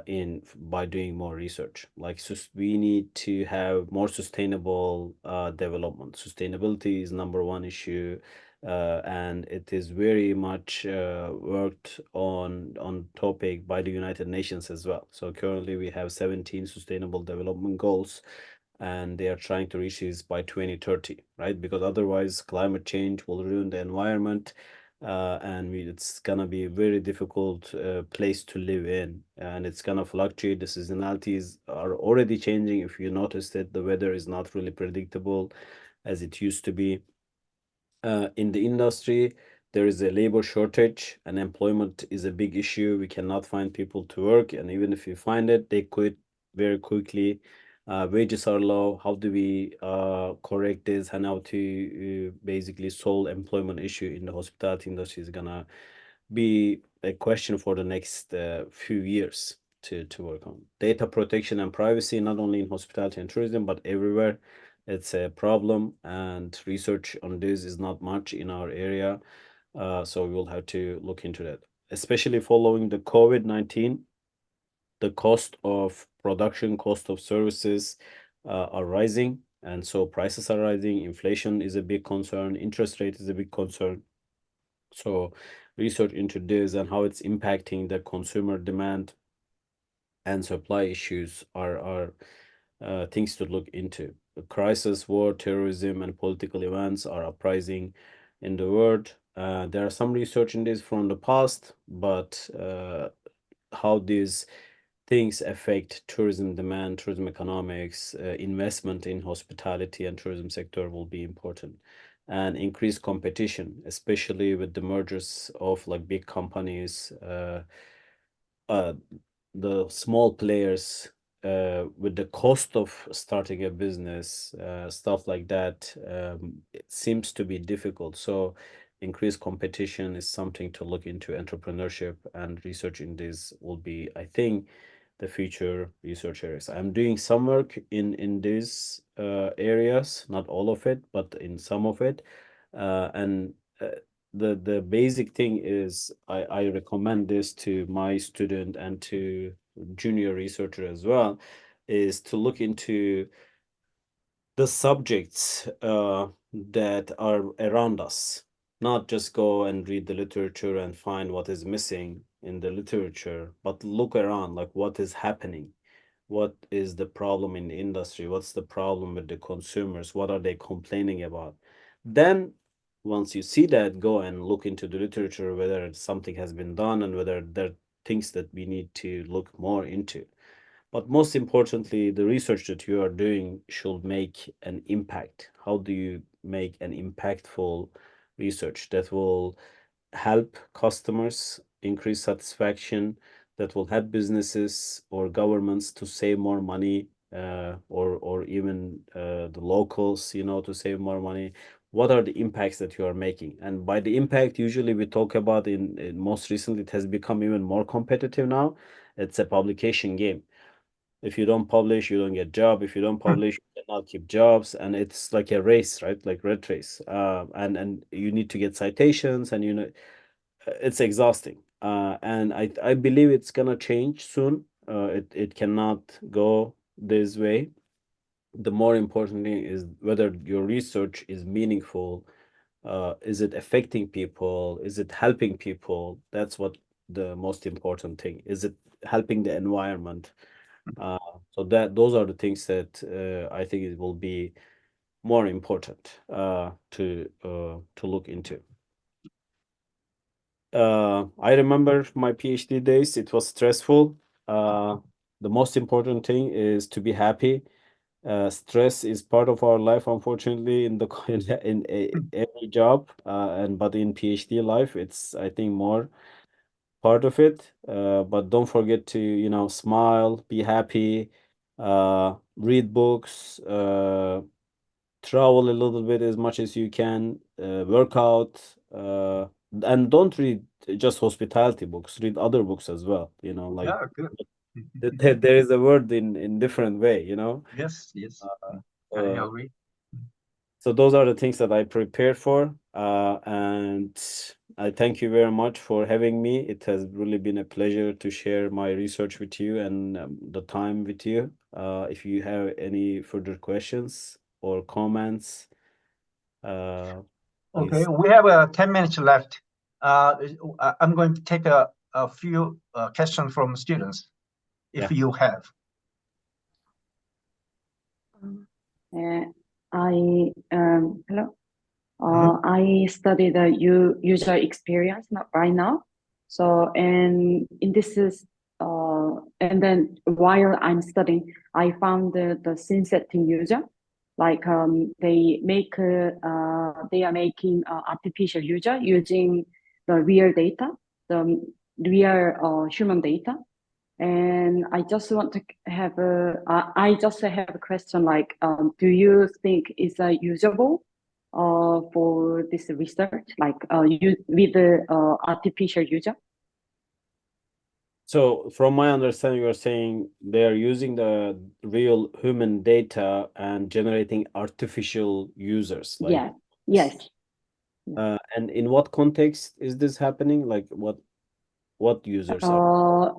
in by doing more research. Like, we need to have more sustainable development. Sustainability is number one issue, and it is very much worked on topic by the United Nations as well. So currently we have 17 sustainable development goals, and they are trying to reach these by 2030, right? Because otherwise climate change will ruin the environment. and it's gonna be a very difficult place to live in, and it's gonna fluctuate. The seasonalities are already changing. If you noticed it, the weather is not really predictable as it used to be. In the industry, there is a labor shortage, and employment is a big issue. We cannot find people to work, and even if you find it, they quit very quickly. Wages are low. How do we correct this, and how to basically solve employment issue in the hospitality industry is gonna be a question for the next few years to work on. Data protection and privacy, not only in hospitality and tourism, but everywhere. It's a problem, and research on this is not much in our area. So we will have to look into that, especially following the COVID-19. The cost of production, cost of services are rising, and so prices are rising. Inflation is a big concern. Interest rate is a big concern. So research into this and how it's impacting the consumer demand and supply issues are things to look into. The crisis, war, terrorism, and political events are uprising in the world. There are some research in this from the past, but how these things affect tourism demand, tourism economics, investment in hospitality and tourism sector will be important. And increased competition, especially with the mergers of like big companies, uh, the small players, with the cost of starting a business, stuff like that, it seems to be difficult. So increased competition is something to look into. Entrepreneurship and research in this will be, I think, the future research areas. I'm doing some work in these areas, not all of it, but in some of it. And the basic thing is I recommend this to my student and to junior researcher as well, is to look into the subjects that are around us, not just go and read the literature and find what is missing in the literature, but look around, like what is happening, what is the problem in the industry, what's the problem with the consumers, what are they complaining about. Then once you see that, go and look into the literature, whether something has been done and whether there are things that we need to look more into. But most importantly, the research that you are doing should make an impact. How do you make an impactful research that will help customers increase satisfaction, that will help businesses or governments to save more money, or even the locals, to save more money? What are the impacts that you are making? And by the impact, usually we talk about in most recently, it has become even more competitive now. It's a publication game. If you don't publish, you don't get job. If you don't publish, you cannot keep jobs, and it's like a race, right? Like red race. And you need to get citations, and it's exhausting. And I believe it's gonna change soon. It cannot go this way. The more important thing is whether your research is meaningful. Is it affecting people? Is it helping people? That's what the most important thing. Is it helping the environment? Uh, so those are the things that I think it will be more important to look into. I remember my PhD days. It was stressful. The most important thing is to be happy. Stress is part of our life, unfortunately, in the every job, and but in PhD life, it's, I think, more part of it. But don't forget to, smile, be happy, read books, travel a little bit as much as you can, work out, and don't read just hospitality books. Read other books as well. Like Yeah, good. there is a word in different way. Yes, yes. I Uh, agree. so those are the things that I prepared for, and I thank you very much for having me. It has really been a pleasure to share my research with you and the time with you. If you have any further questions or comments, uh, Okay, please. we have 10 minutes left. I'm going to take a few questions from students, if Yeah. you have. I hello. I study the user experience right now. So, and in this is, and then while I'm studying, I found the scene setting user, like they are making artificial user using the real data, the real human data. And I just want to have I just have a question like, do you think it's usable for this research, like with the artificial user? So from my understanding, you're saying they're using the real human data and generating artificial users, like, Yeah, yes. and in what context is this happening? Like what users are? Uh,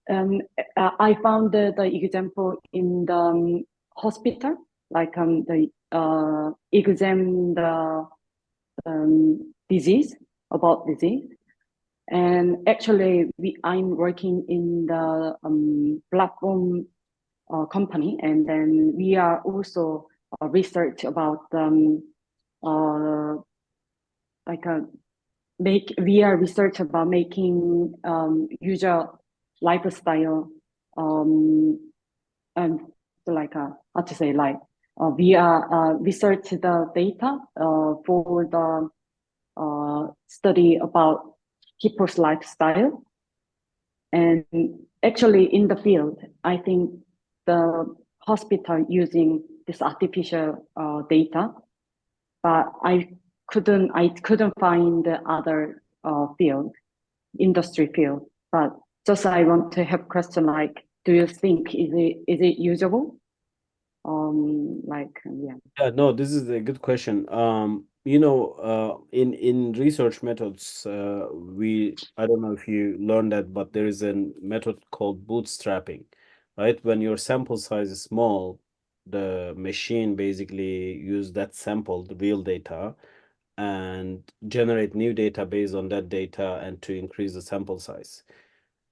um, I found the example in the hospital, like the exam the disease, about disease. And actually, I'm working in the platform company, and then we are also research about uh, like a we are research about making user lifestyle and like how to say, like we are research the data for the study about people's lifestyle. And actually in the field, I think the hospital using this artificial data, but I couldn't find the other field, industry field. But just I want to have question like, do you think is it usable? Like yeah. Yeah, no, this is a good question. In research methods, I don't know if you learned that, but there is a method called bootstrapping, right? When your sample size is small, the machine basically use that sample, the real data, and generate new data based on that data and to increase the sample size.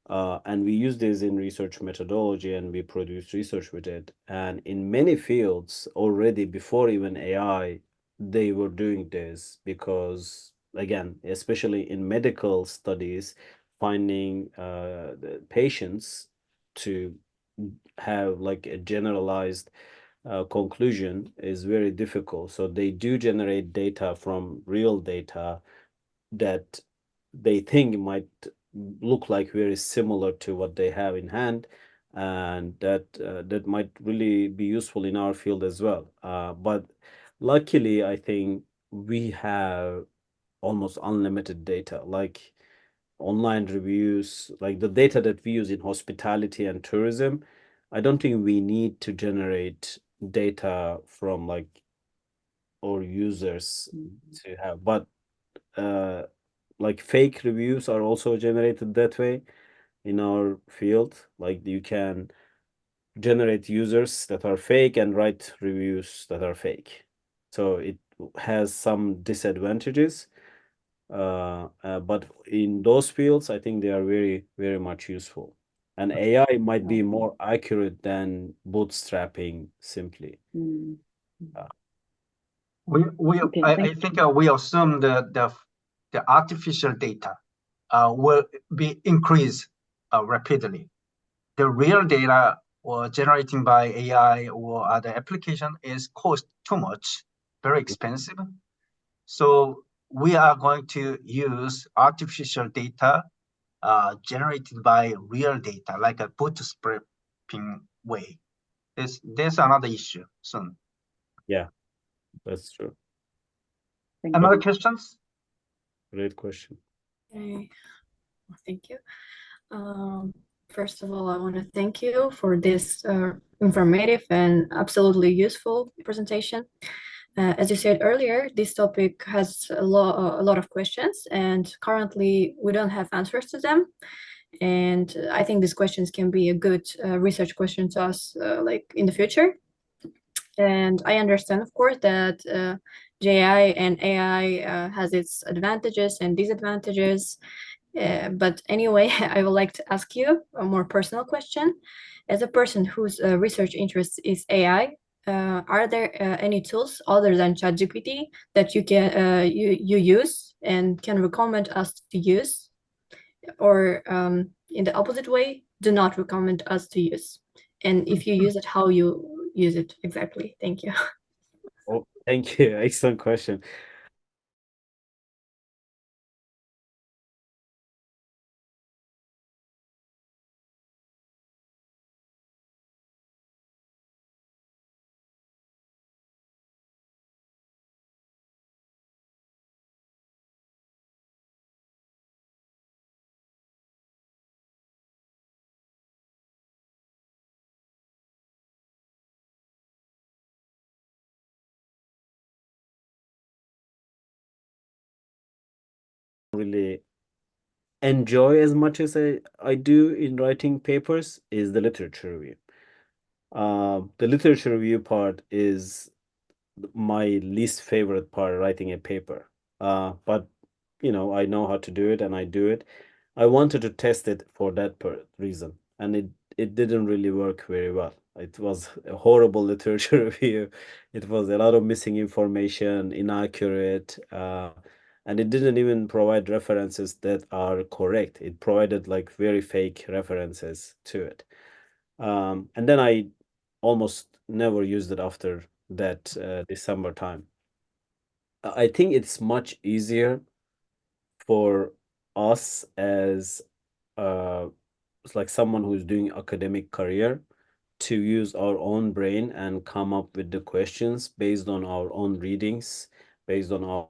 And we use this in research methodology and we produce research with it. And in many fields already before even AI, they were doing this because, again, especially in medical studies, finding the patients to have like a generalized conclusion is very difficult. So they do generate data from real data that they think might look like very similar to what they have in hand, and that might really be useful in our field as well. But luckily, I think we have almost unlimited data, like online reviews, like the data that we use in hospitality and tourism. I don't think we need to generate data from like our users to have, but uh, like fake reviews are also generated that way in our field. Like you can generate users that are fake and write reviews that are fake. So it has some disadvantages. But in those fields, I think they are very, very much useful. And AI might be Okay. more accurate than bootstrapping simply. Mm. Uh, Okay, I thank think we assume the artificial data will be increased rapidly. The real data or generating by AI or other application is cost too much, very expensive. So we are going to use artificial data generated by real data, like a bootstrapping way. There's another issue soon. yeah, that's true. thank Another you. questions? Great question. Okay, well, thank you. First of all, I want to thank you for this informative and absolutely useful presentation. As you said earlier, this topic has a lot of questions, and currently we don't have answers to them. And I think these questions can be a good research question to us, like in the future. And I understand, of course, that GI and AI has its advantages and disadvantages. But anyway, I would like to ask you a more personal question. As a person whose research interest is AI, are there any tools other than ChatGPT that you can you use and can recommend us to use, or in the opposite way, do not recommend us to use? And if you use it, how you use it exactly? Thank you. Oh, thank you. Excellent question. Really enjoy as much as I do in writing papers is the literature review. The literature review part is my least favorite part of writing a paper. But I know how to do it and I do it. I wanted to test it for that reason, and it didn't really work very well. It was a horrible literature review. It was a lot of missing information, inaccurate, and it didn't even provide references that are correct. It provided like very fake references to it. And then I almost never used it after that December time. I think it's much easier for us as uh, like someone who's doing academic career to use our own brain and come up with the questions based on our own readings, based on our